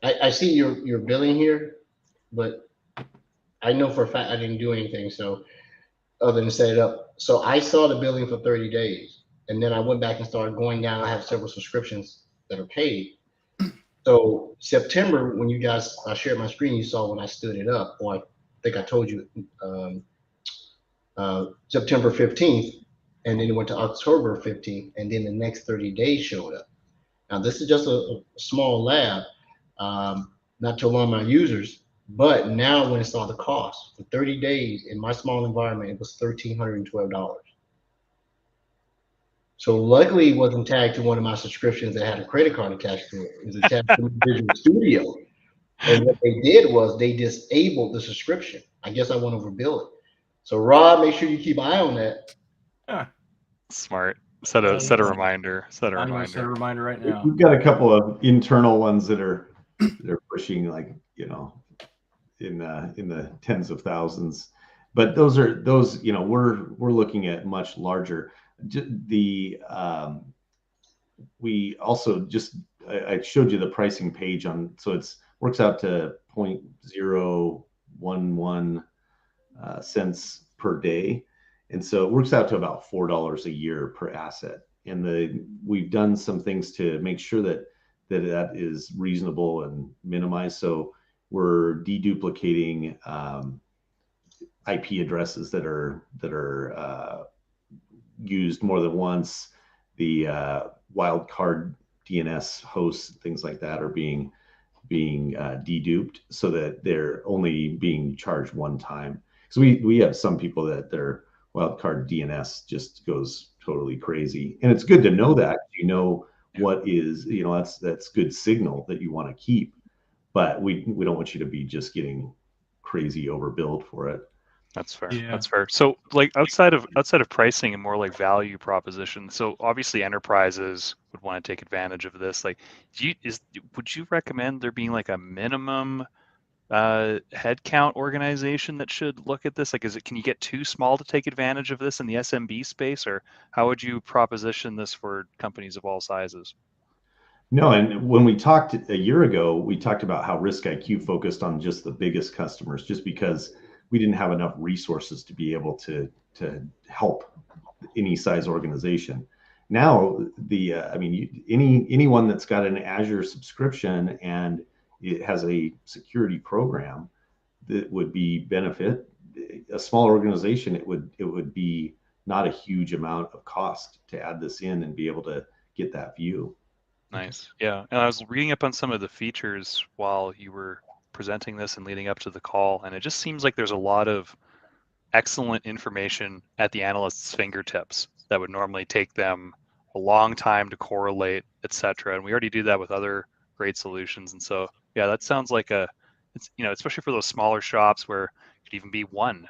I see your billing here, but I know for a fact I didn't do anything. So other than set it up. So I saw the billing for 30 days, and then I went back and started going down. I have several subscriptions that are paid. So September, when I shared my screen, you saw when I stood it up, or I think I told you September 15th, and then it went to October 15th, and then the next 30 days showed up. Now this is just a small lab, not to alarm my users, but now when I saw the cost for 30 days in my small environment, it was $1,312. So luckily it wasn't tagged to one of my subscriptions that had a credit card attached to it. It was attached to Visual Studio. And what they did was they disabled the subscription. I guess I went over bill it. So Rob, make sure you keep an eye on that. Smart. Set a reminder. Set a I'm going to set a reminder. reminder right now. We've got a couple of internal ones that are pushing, like, in the tens of thousands, but those we're looking at much larger. We also just, I showed you the pricing page on, so it's works out to 0.011 cents per day, and so it works out to about $4 a year per asset. And we've done some things to make sure that is reasonable and minimized. So we're deduplicating IP addresses that are used more than once. The wildcard DNS hosts, things like that, are being deduped so that they're only being charged one time. So we have some people that their wildcard DNS just goes totally crazy, and it's good to know that what is, that's good signal that you want to keep, but we don't want you to be just getting crazy overbilled for it. That's fair. Yeah. That's fair. So, like, outside of pricing and more like value proposition. So obviously enterprises would want to take advantage of this. Like, would you recommend there being like a minimum headcount organization that should look at this? Like, can you get too small to take advantage of this in the SMB space, or how would you proposition this for companies of all sizes? No, and when we talked a year ago, we talked about how Risk IQ focused on just the biggest customers, just because we didn't have enough resources to be able to help any size organization. Now, anyone that's got an Azure subscription and it has a security program that would be benefit a small organization. It would be not a huge amount of cost to add this in and be able to get that view. Nice. Yeah. And I was reading up on some of the features while you were presenting this and leading up to the call, and it just seems like there's a lot of excellent information at the analyst's fingertips that would normally take them a long time to correlate, etc. And we already do that with other great solutions. And so, yeah, that sounds like it's, especially for those smaller shops where it could even be one,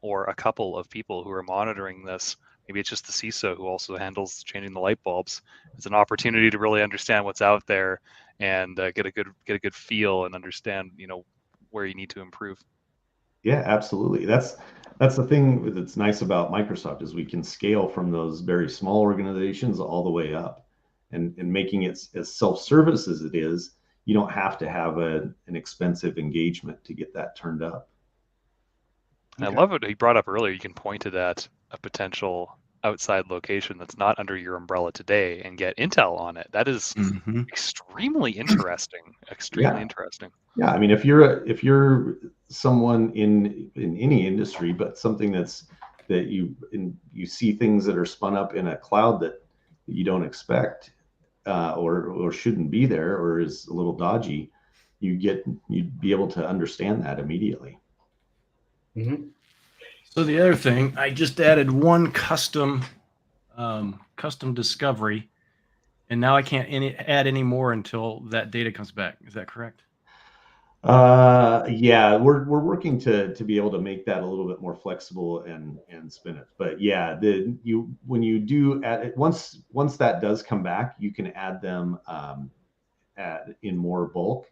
or a couple of people who are monitoring this. Maybe it's just the CISO who also handles changing the light bulbs. It's an opportunity to really understand what's out there and get a good feel and understand, where you need to improve. Yeah, absolutely. That's the thing that's nice about Microsoft, is we can scale from those very small organizations all the way up, and making it as self-service as it is. You don't have to have an expensive engagement to get that turned up. And I love what he brought up earlier. You can point it at a potential outside location that's not under your umbrella today and get intel on it. That is extremely interesting. Interesting. Yeah, I mean, if you're someone in any industry, but something that you see things that are spun up in a cloud that you don't expect, or shouldn't be there or is a little dodgy, you'd be able to understand that immediately. Mm-hmm. So the other thing, I just added one custom discovery, and now I can't add any more until that data comes back. Is that correct? Yeah, we're working to be able to make that a little bit more flexible and spin it. But yeah, when you do add it, once that does come back, you can add them in more bulk.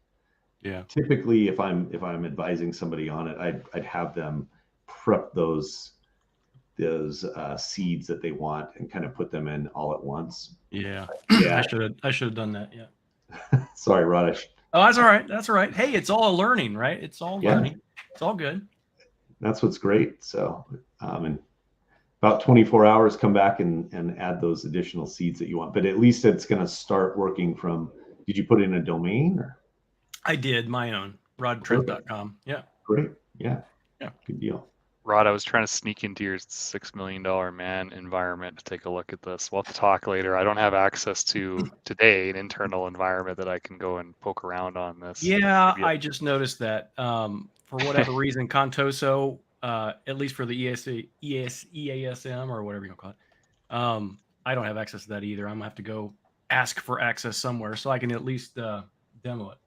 Yeah. Typically, if I'm advising somebody on it, I'd have them prep those seeds that they want and kind of put them in all at once. Yeah. Yeah. I should have done that. Yeah. Sorry, Rod. Oh, that's all right. That's all right. Hey, it's all learning, right? It's all learning. It's all good. That's what's great. So, in about 24 hours, come back and add those additional seeds that you want. But at least it's going to start working from. Did you put in a domain or? I did my own rodtrent.com. Yeah. Great. Yeah. Yeah. Good deal. Rod, I was trying to sneak into your $6 million man environment to take a look at this. We'll have to talk later. I don't have access to today an internal environment that I can go and poke around on this. Yeah, I just noticed that for whatever reason, Contoso, at least for the EASM or whatever you call it, I don't have access to that either. I'm gonna have to go ask for access somewhere so I can at least demo it.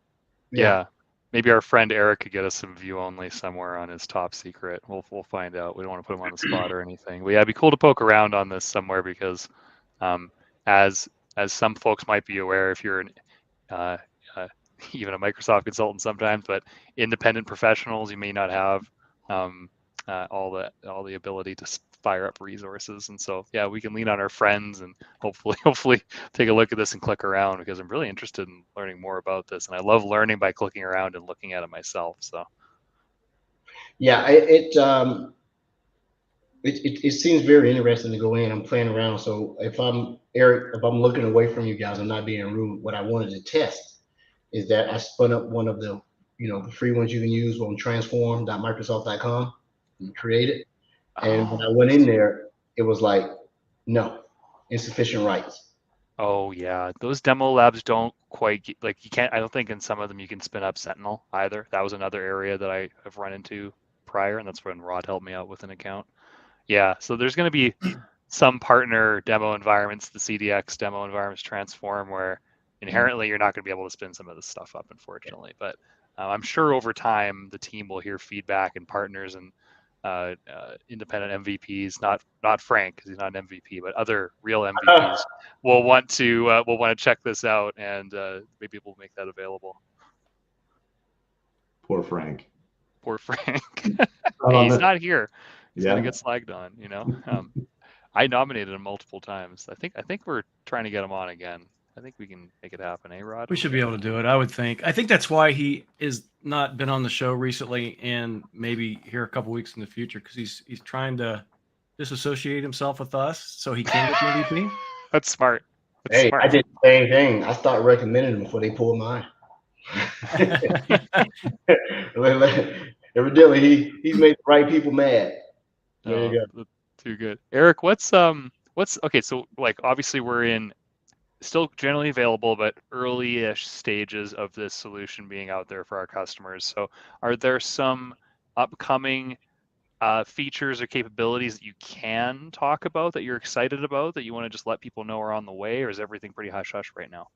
Yeah. Maybe our friend Erik could get us some view only somewhere on his top secret. We'll find out. We don't want to put him on the spot or anything. But yeah, it'd be cool to poke around on this somewhere because, as some folks might be aware, if you're even a Microsoft consultant sometimes, but independent professionals, you may not have all the ability to fire up resources. And so yeah, we can lean on our friends and hopefully take a look at this and click around because I'm really interested in learning more about this, and I love learning by clicking around and looking at it myself. So yeah, it seems very interesting to go in. I'm playing around. So if I'm Erik, if I'm looking away from you guys, I'm not being rude. What I wanted to test is that I spun up one of the the free ones you can use on transform.microsoft.com and create it. And when I went in there, it was like, no, insufficient rights. Oh yeah, those demo labs don't quite you can't. I don't think in some of them you can spin up Sentinel either. That was another area that I have run into prior, and that's when Rod helped me out with an account. Yeah, so there's going to be some partner demo environments, the CDX demo environments Transform, where inherently you're not going to be able to spin some of this stuff up, unfortunately. But I'm sure over time the team will hear feedback and partners and independent MVPs, not Frank because he's not an MVP, but other real MVPs will want to check this out, and maybe we'll make that available. Poor Frank. Poor Frank. Hey, he's not here. He's gonna get slagged on. I nominated him multiple times. I think we're trying to get him on again. I think we can make it happen, Rod? We should be able to do it, I would think. I think that's why he is not been on the show recently and maybe here a couple weeks in the future because he's trying to disassociate himself with us so he can get the MVP. That's smart. Hey, I did the same thing. I started recommending them before they pulled mine. Evidently, he's made the right people mad. There you go. Too good. Erik, what's okay? So obviously we're in still generally available, but early-ish stages of this solution being out there for our customers. So are there some upcoming features or capabilities that you can talk about that you're excited about that you want to just let people know are on the way, or is everything pretty hush hush right now?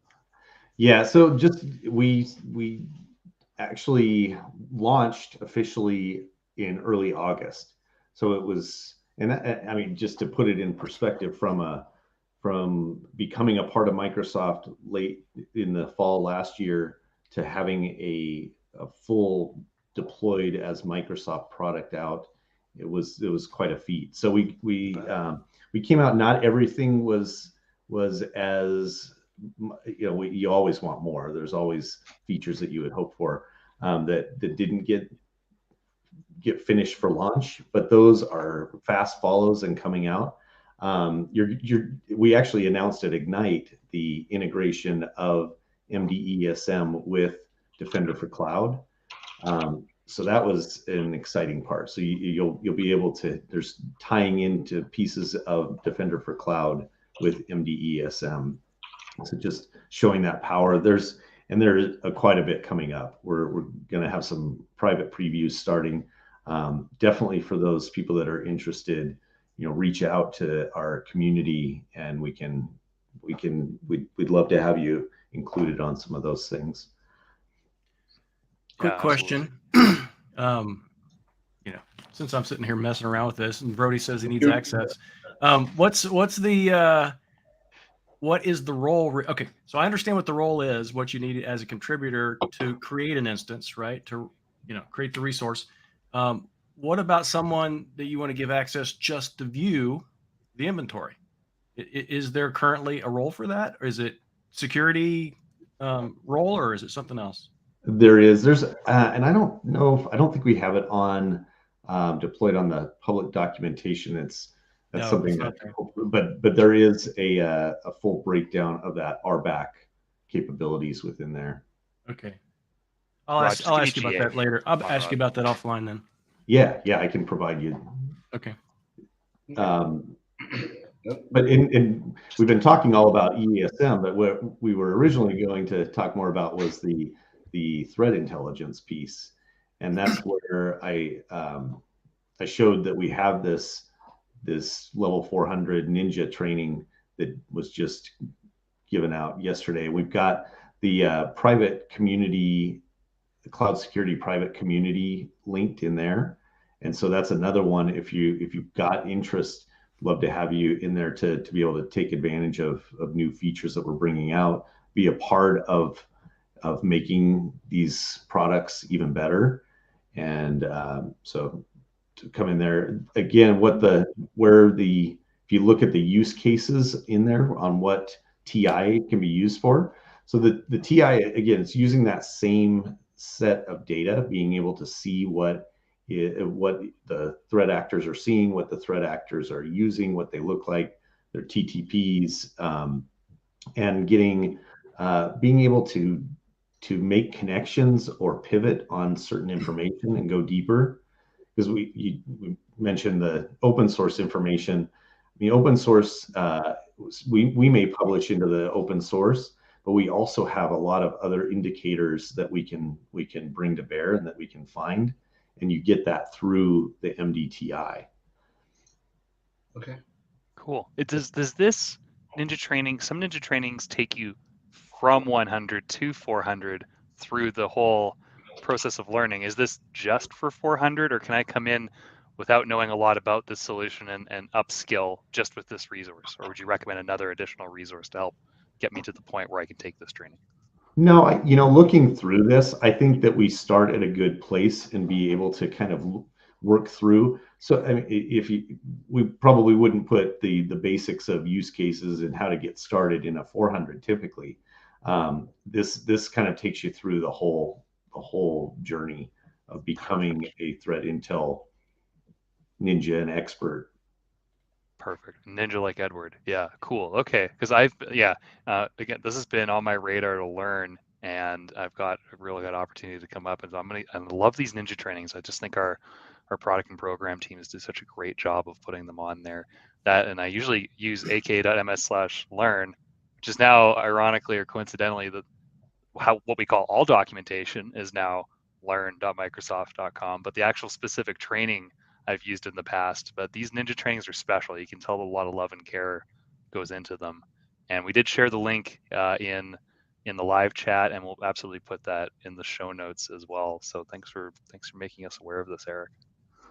Yeah, so just we actually launched officially in early August. So it was, and I mean, just to put it in perspective, from becoming a part of Microsoft late in the fall last year to having a full deployed as Microsoft product out, it was quite a feat. So we came out. Not everything was as you always want more. There's always features that you would hope for that didn't get finished for launch, but those are fast follows and coming out. We actually announced at Ignite the integration of MDESM with Defender for Cloud. So that was an exciting part. So you'll be able to, there's tying into pieces of Defender for Cloud with MDESM. So just showing that power. There's quite a bit coming up. We're going to have some private previews starting. Definitely for those people that are interested, reach out to our community, and we'd love to have you included on some of those things. Quick Yeah, question. Since I'm sitting here messing around with this, and Brody says he needs Shoot. access, what is the role? Okay, so I understand what the role is, what you need as a contributor to create an instance, right? To create the resource. What about someone that you want to give access just to view the inventory? Is there currently a role for that, or is it security role, or is it something else? There's and I don't think we have it on deployed on the public documentation. That's No, something it's not that, there. but there is a full breakdown of that RBAC capabilities within there. Okay. I'll Rod, ask just give me you about GA that later. I'll on ask Rod. you about that offline then. Yeah, I can provide you. Okay. But we've been talking all about EESM, but what we were originally going to talk more about was the threat intelligence piece, and that's where I showed that we have this level 400 Ninja training that was just given out yesterday. We've got the private community, the cloud security private community linked in there, and so that's another one. If you've got interest, love to have you in there to be able to take advantage of new features that we're bringing out, be a part of making these products even better. And so to come in there again, if you look at the use cases in there on what TI can be used for. So the TI, again, it's using that same set of data, being able to see what the threat actors are seeing, what the threat actors are using, what they look like, their TTPs, and being able to make connections or pivot on certain information and go deeper. Because we mentioned the open source information. I mean, open source, we may publish into the open source, but we also have a lot of other indicators that we can bring to bear and that we can find. And you get that through the MDTI. Okay. Cool. Does this ninja training, some ninja trainings take you from 100 to 400 through the whole process of learning? Is this just for 400, or can I come in without knowing a lot about this solution and upskill just with this resource? Or would you recommend another additional resource to help get me to the point where I can take this training? No, looking through this, I think that we start at a good place and be able to kind of work through. So I mean, we probably wouldn't put the basics of use cases and how to get started in a 400 typically. This kind of takes you through the whole journey of becoming a threat intel ninja and expert. Perfect. Ninja like Edward. Yeah, cool. Okay, because again, this has been on my radar to learn, and I've got a really good opportunity to come up, and I love these ninja trainings. I just think our product and program teams do such a great job of putting them on there. And I usually use aka.ms/learn, which is now ironically or coincidentally what we call all documentation is now learn.microsoft.com, but the actual specific training I've used in the past. But these ninja trainings are special. You can tell a lot of love and care goes into them. And we did share the link in the live chat, and we'll absolutely put that in the show notes as well. So thanks for making us aware of this, Erik.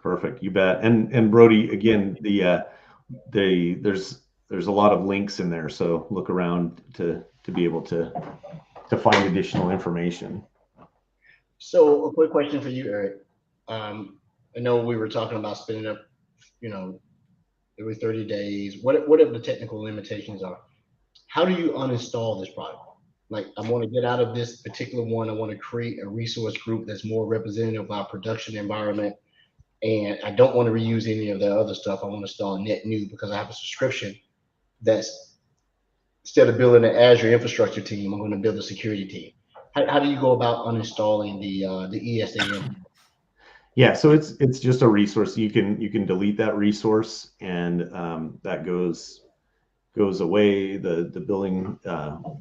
Perfect, you bet. And Brody, again, there's a lot of links in there, so look around to be able to find additional information. So a quick question for you, Erik. I know we were talking about spinning up, every 30 days. Whatever the technical limitations are, how do you uninstall this product? Like, I want to get out of this particular one. I want to create a resource group that's more representative of our production environment. And I don't want to reuse any of the other stuff. I want to install net new because I have a subscription that's, instead of building an Azure infrastructure team, I'm going to build a security team. How do you go about uninstalling the ESAM? Yeah, so it's just a resource. You can delete that resource, and that goes goes away, the billing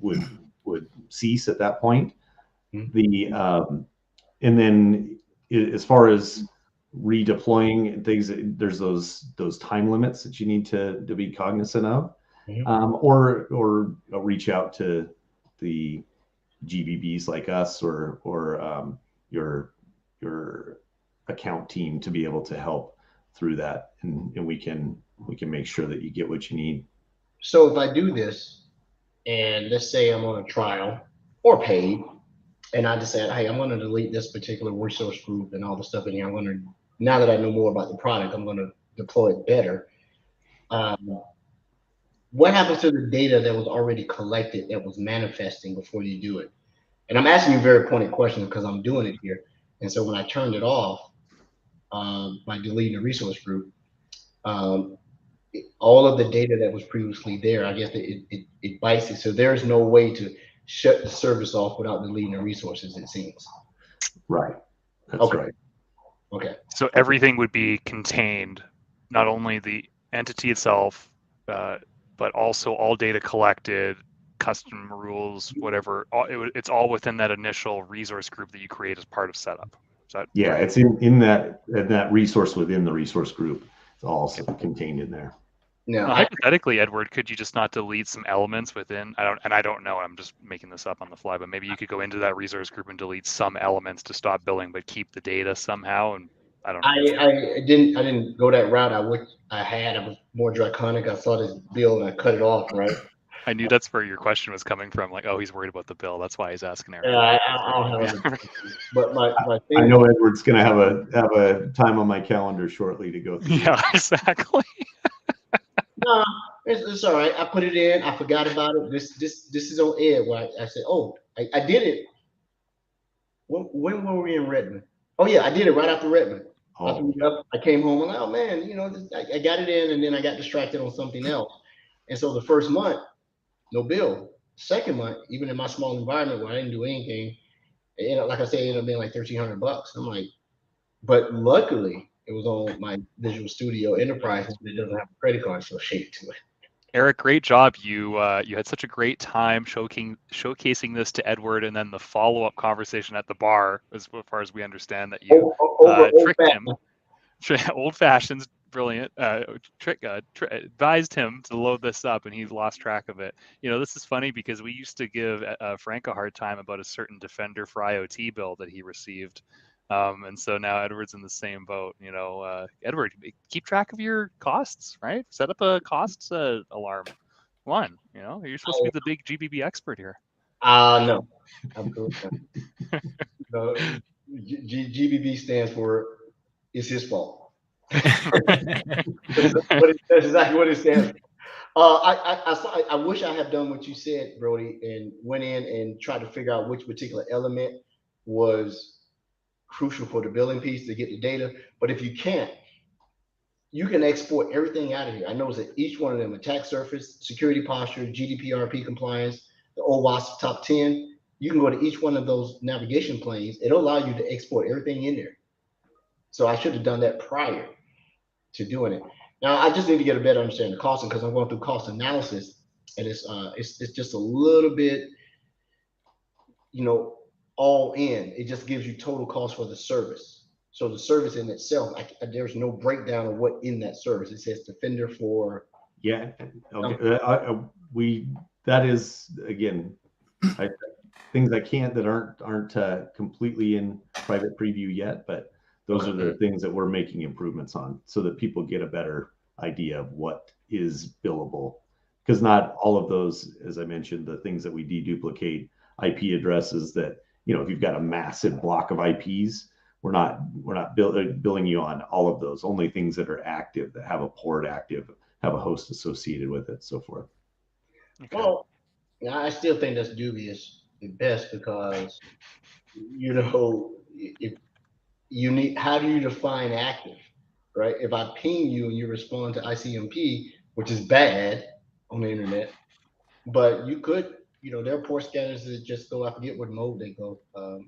would cease at that point. The and then as far as redeploying things, there's those time limits that you need to be cognizant of, or reach out to the GBBs like us or your account team to be able to help through that, and we can make sure that you get what you need. So if I do this, and let's say I'm on a trial or paid, and I decide, hey, I'm going to delete this particular resource group and all the stuff in here. I'm going to, now that I know more about the product, I'm going to deploy it better. What happens to the data that was already collected that was manifesting before you do it? And I'm asking you very pointed questions because I'm doing it here. And so when I turned it off by deleting the resource group, all of the data that was previously there, I guess it bites it. So there's no way to shut the service off without deleting the resources, it seems. Right. That's Okay. right. Okay. So everything would be contained, not only the entity itself, but also all data collected, custom rules, whatever. It's all within that initial resource group that you create as part of setup. Is that Yeah, right? it's in that resource within the resource group. It's all contained in there. Now, hypothetically, Edward, could you just not delete some elements within? I don't know. I'm just making this up on the fly, but maybe you could go into that resource group and delete some elements to stop billing, but keep the data somehow. And I don't know. I didn't go that route. I was more draconic. I saw this bill and I cut it off. Right. I knew that's where your question was coming from. Like, oh, he's worried about the bill. That's why he's asking Eric. Yeah, I'll have it. But my thing. I know Edward's going to have a time on my calendar shortly to go through. Yeah, exactly. No, it's all right. I put it in. I forgot about it. This is on Ed. Where I said, oh, I did it. When were we in Redmond? Oh yeah, I did it right after Redmond. I came home and oh man, I got it in, and then I got distracted on something else. And so the first month, no bill. Second month, even in my small environment where I didn't do anything, like I said, it ended up being like $1,300. I'm like, but luckily it was on my Visual Studio Enterprise, and it doesn't have a credit card associated to it. Eric, great job. You had such a great time showcasing this to Edward, and then the follow-up conversation at the bar, as far as we understand, that you tricked him. Old fashions, brilliant. Advised him to load this up, and he lost track of it. This is funny because we used to give Frank a hard time about a certain Defender for IoT bill that he received. And so now Edward's in the same boat. Edward, keep track of your costs, right? Set up a costs alarm. Come on, you're supposed to be the big GBB expert here. No, absolutely not. GBB stands for it's his fault. That's exactly what it stands for. I wish I had done what you said, Brody, and went in and tried to figure out which particular element was crucial for the billing piece to get the data. But if you can't, you can export everything out of here. I noticed that each one of them, attack surface, security posture, GDPR compliance, the OWASP top 10, you can go to each one of those navigation planes. It'll allow you to export everything in there. So I should have done that prior to doing it. Now I just need to get a better understanding of costing because I'm going through cost analysis, and it's just a little bit, all in. It just gives you total cost for the service. So the service in itself, there's no breakdown of what in that service. It says Defender for. Yeah. Okay. That is again, things that aren't completely in private preview yet, but those are the things that we're making improvements on so that people get a better idea of what is billable. Because not all of those, as I mentioned, the things that we deduplicate, IP addresses that, if you've got a massive block of IPs, we're not billing you on all of those. Only things that are active, that have a port active, have a host associated with it, so forth. Okay. Well, I still think that's dubious at best because, if you need, how do you define active, right? If I ping you and you respond to ICMP, which is bad on the internet, but you could, there are port scanners that just go, I forget what mode they go,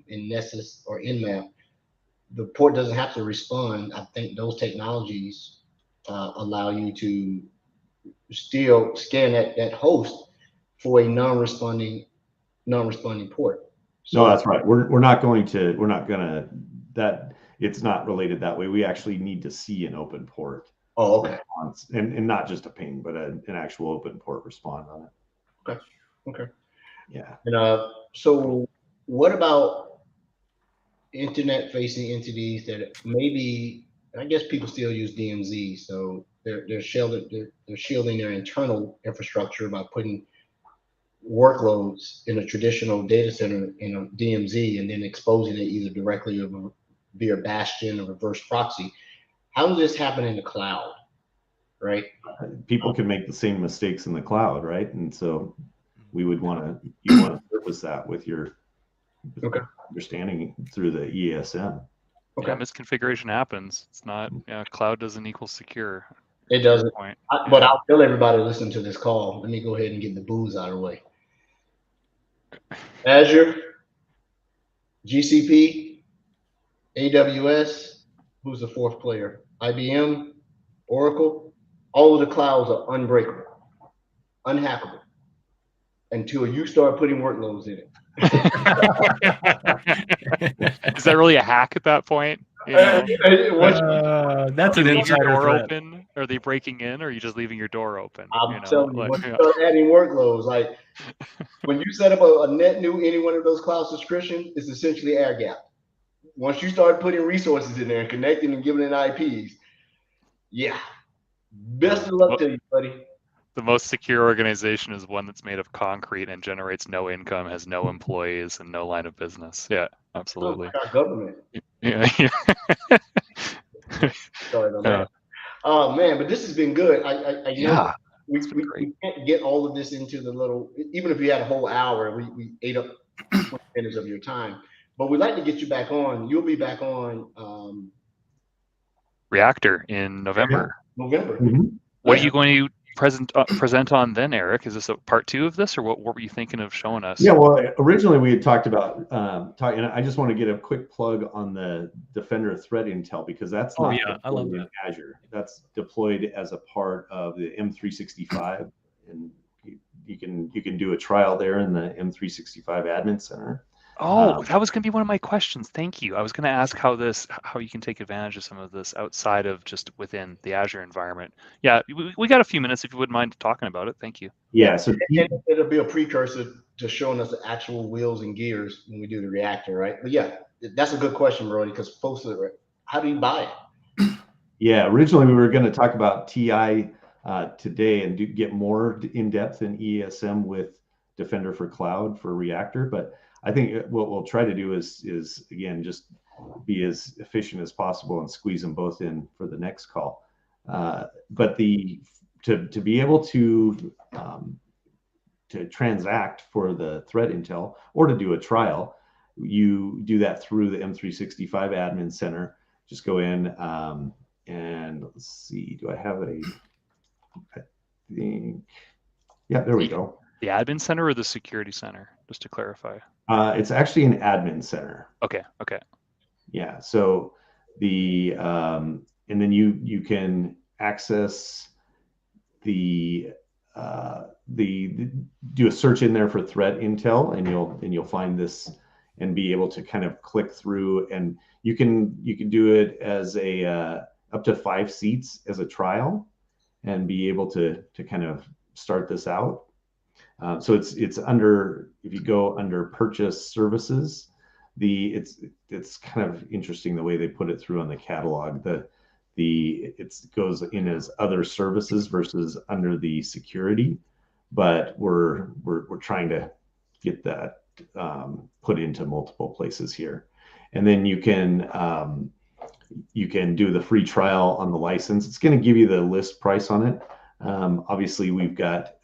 in Nessus or Nmap. The port doesn't have to respond. I think those technologies allow you to still scan that host for a non-responding port. No, that's right. We're not gonna that it's not related that way. We actually need to see an open port response, and not just a ping, but an actual open port respond on it. Okay. Yeah. And so what about internet facing entities that maybe, I guess people still use DMZ, so they're shielding their internal infrastructure by putting workloads in a traditional data center in a DMZ and then exposing it either directly or via bastion or reverse proxy. How does this happen in the cloud, right? People can make the same mistakes in the cloud, right? And so you want to service that with your understanding through the ESM. Okay. Yeah, misconfiguration happens. It's not, cloud doesn't equal secure. It doesn't. But I'll tell everybody listening to this call, let me go ahead and get the booze out of the way. Azure, GCP, AWS, who's the fourth player? IBM, Oracle, all of the clouds are unbreakable, unhackable, until you start putting workloads in it. Is that really a hack at that point? That's an insider door threat. Open? Are they breaking in, or are you just leaving your door open? I'm telling you, once you start adding workloads, like when you set up a net new any one of those cloud subscriptions, it's essentially air gap. Once you start putting resources in there and connecting and giving it IPs, best of luck to you, buddy. The most secure organization is one that's made of concrete and generates no income, has no employees, and no line of business. Yeah, absolutely. Our government. Yeah. Sorry about that. Oh man, but this has been good. I know we can't get all of this into the little. Even if we had a whole hour, we ate up 20 minutes of your time. But we'd like to get you back on. You'll be back on Reactor in November. Mm-hmm. What are you going to present on then, Eric? Is this a part 2 of this, or what were you thinking of showing us? Yeah, well, originally we had talked about and I just want to get a quick plug on the Defender Threat Intel, because that's not I love that. in Azure. That's deployed as a part of the M365, and you can do a trial there in the M365 Admin Center. Oh, that was going to be one of my questions. Thank you. I was going to ask how you can take advantage of some of this outside of just within the Azure environment. Yeah, we got a few minutes if you wouldn't mind talking about it. Thank you. Yeah, so it'll be a precursor to showing us the actual wheels and gears when we do the reactor, right? But yeah, that's a good question, Brody, because folks are, how do you buy it? Yeah, originally we were going to talk about TI today and get more in depth in ESM with Defender for Cloud for Reactor, but I think what we'll try to do is again just be as efficient as possible and squeeze them both in for the next call. But to be able to transact for the threat intel or to do a trial, you do that through the M365 Admin Center. Just go in and let's see. Do I have it? I think. Yeah, there we go. The Admin Center or the Security Center, just to clarify. It's actually an Admin Center. Okay. Yeah. So and then you can access the do a search in there for threat intel, and you'll find this and be able to kind of click through, and you can do it as a up to 5 seats as a trial, and be able to kind of start this out. So it's under, if you go under purchase services, it's kind of interesting the way they put it through on the catalog. It goes in as other services versus under the security, but we're trying to get that put into multiple places here. And then you can do the free trial on the license. It's going to give you the list price on it. Obviously, we've got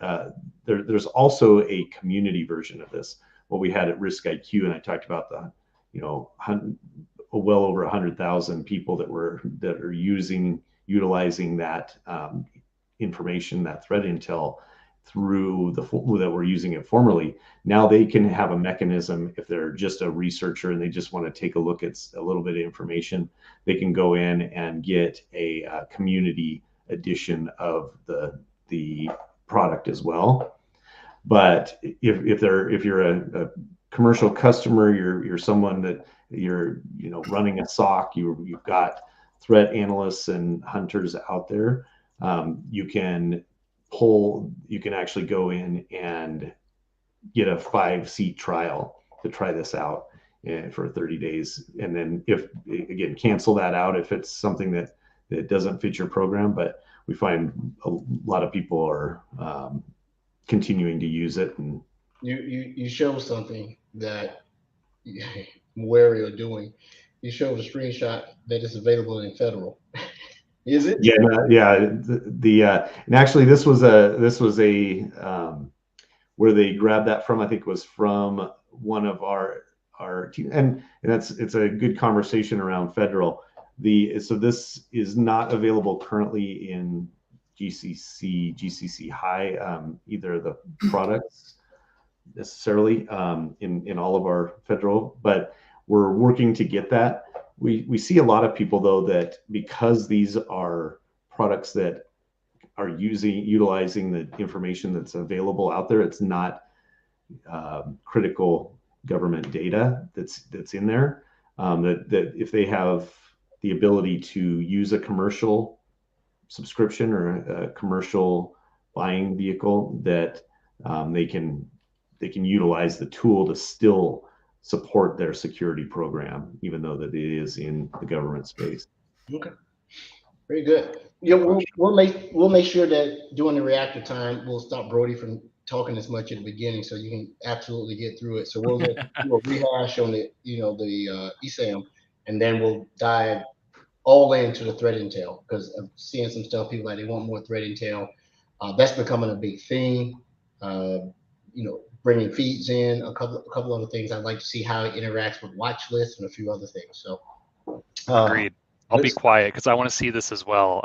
there's also a community version of this. What we had at Risk IQ, and I talked about the well over 100,000 people that are utilizing that information, that threat intel through that were using it formerly. Now they can have a mechanism, if they're just a researcher and they just want to take a look at a little bit of information, they can go in and get a community edition of the the product as well. But if you're a commercial customer, you're someone that you're running a SOC, you've got threat analysts and hunters out there, you can actually go in and get a 5-seat trial to try this out for 30 days. And then cancel that out if it's something that doesn't fit your program. But we find a lot of people are continuing to use it. And you show something that I'm wary of doing. You showed a screenshot that is available in federal. Is it? Yeah. And actually this was a where they grabbed that from. I think it was from one of our team, and it's a good conversation around federal. So this is not available currently in GCC high, either of the products necessarily, in all of our federal, but we're working to get that. We see a lot of people though that because these are products that are utilizing the information that's available out there, it's not critical government data that's in there, that if they have the ability to use a commercial subscription or a commercial buying vehicle, that they can utilize the tool to still support their security program, even though that it is in the government space. Okay, very good. Yeah, we'll make sure that during the reactor time we'll stop Brody from talking as much at the beginning, so you can absolutely get through it. So we'll rehash on the ESAM, and then we'll dive all into the threat intel, because I'm seeing some stuff. People like they want more threat intel. That's becoming a big theme. Bringing feeds in, a couple other things. I'd like to see how it interacts with watch lists and a few other things. So agreed. I'll be quiet because I want to see this as well.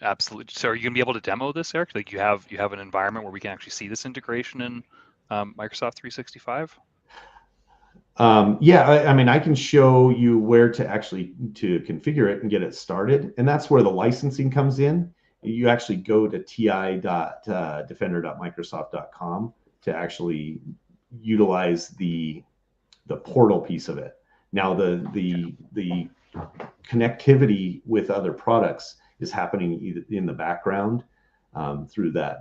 Absolutely. So are you gonna be able to demo this, Eric? Like you have an environment where we can actually see this integration in Microsoft 365? Yeah, I mean, I can show you where to configure it and get it started. And that's where the licensing comes in. You actually go to ti.defender.microsoft.com to actually utilize the portal piece of it. Now the connectivity with other products is happening in the background through that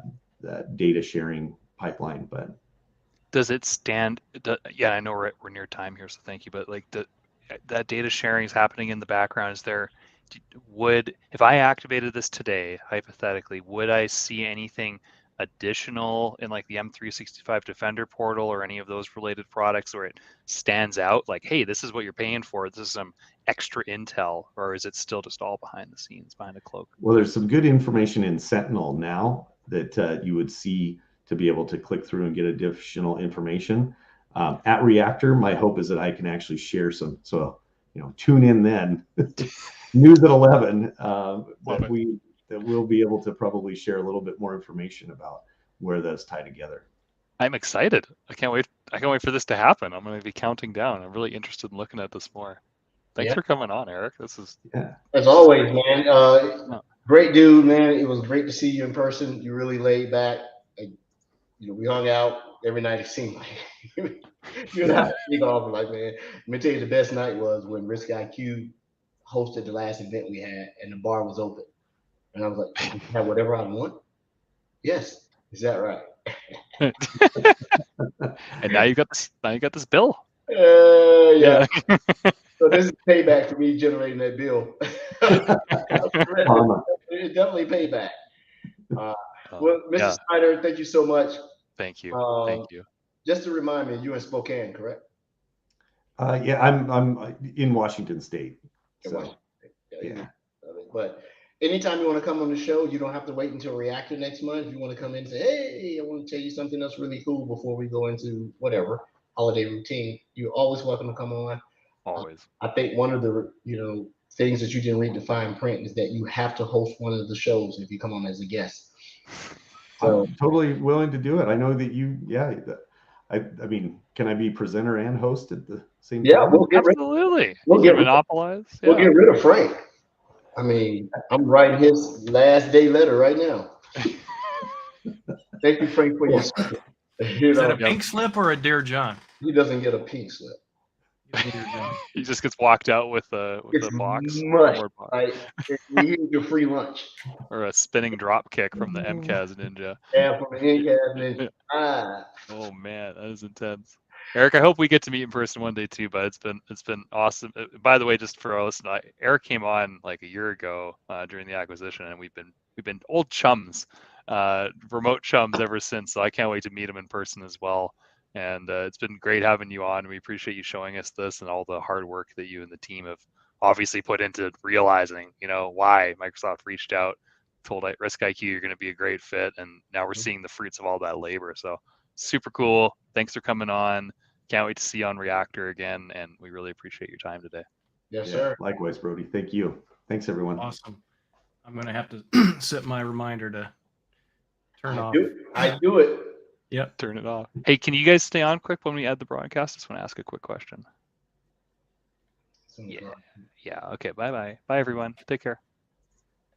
data sharing pipeline. But does it stand? Yeah, I know we're near time here, so thank you. But like that data sharing is happening in the background. Is there? If I activated this today, hypothetically, would I see anything additional in like the M365 Defender portal or any of those related products where it stands out like, hey, this is what you're paying for, this is some extra intel, or is it still just all behind the scenes, behind a cloak? Well, there's some good information in Sentinel now that you would see to be able to click through and get additional information. At Reactor, my hope is that I can actually share some, so tune in then. News at 11, that we'll be able to probably share a little bit more information about where those tie together. I'm excited. I can't wait for this to happen. I'm going to be counting down. I'm really interested in looking at this more. Thanks for coming on, Eric. This is as always, man. Great dude, man. It was great to see you in person. You really laid back. We hung out every night. It seemed like you and I speak off like, man. Let me tell you, the best night was when Risk IQ hosted the last event we had, and the bar was open. And I was like, I can have whatever I want? Yes. Is that right? And now you got this bill. Yeah. So this is payback for me generating that bill. It's definitely payback. Well, Mr. Snyder, thank you so much. Thank you. Thank you. Just to remind me, you're in Spokane, correct? Yeah, I'm in Washington State. So, yeah. But anytime you want to come on the show, you don't have to wait until Reactor next month. If you want to come in and say, hey, I want to tell you something that's really cool before we go into whatever holiday routine, you're always welcome to come on. Always. I think one of the things that you didn't read the fine print is that you have to host one of the shows if you come on as a guest. So, I'm totally willing to do it. I know that you, I mean, can I be presenter and host at the same time? Yeah, absolutely. We'll get monopolize. We'll get rid of Frank. I mean, I'm writing his last day letter right now. Thank you, Frank, for your. You Is that a know, pink slip or a Dear John? he doesn't get a pink slip. Dear John. He just gets walked out with a It's box, much. cardboard box, Like, here's your free lunch. or a spinning drop kick from the MCAS ninja. Yeah, from the NCAS. Oh man, that is intense. Eric, I hope we get to meet in person one day too. But it's been awesome. By the way, just for our listeners, Eric came on like a year ago during the acquisition, and we've been old chums, remote chums ever since. So I can't wait to meet him in person as well. And it's been great having you on. We appreciate you showing us this and all the hard work that you and the team have obviously put into realizing, why Microsoft reached out, told Risk IQ you're going to be a great fit, and now we're seeing the fruits of all that labor. So super cool. Thanks for coming on. Can't wait to see you on Reactor again, and we really appreciate your time today. Yes, sir. Likewise, Brody. Thank you. Thanks, everyone. Awesome. I'm going to have to set my reminder to turn off. I do it. Yep. Turn it off. Hey, can you guys stay on quick when we add the broadcast? I just want to ask a quick question. Yeah. Okay. Bye-bye. Bye, everyone. Take care.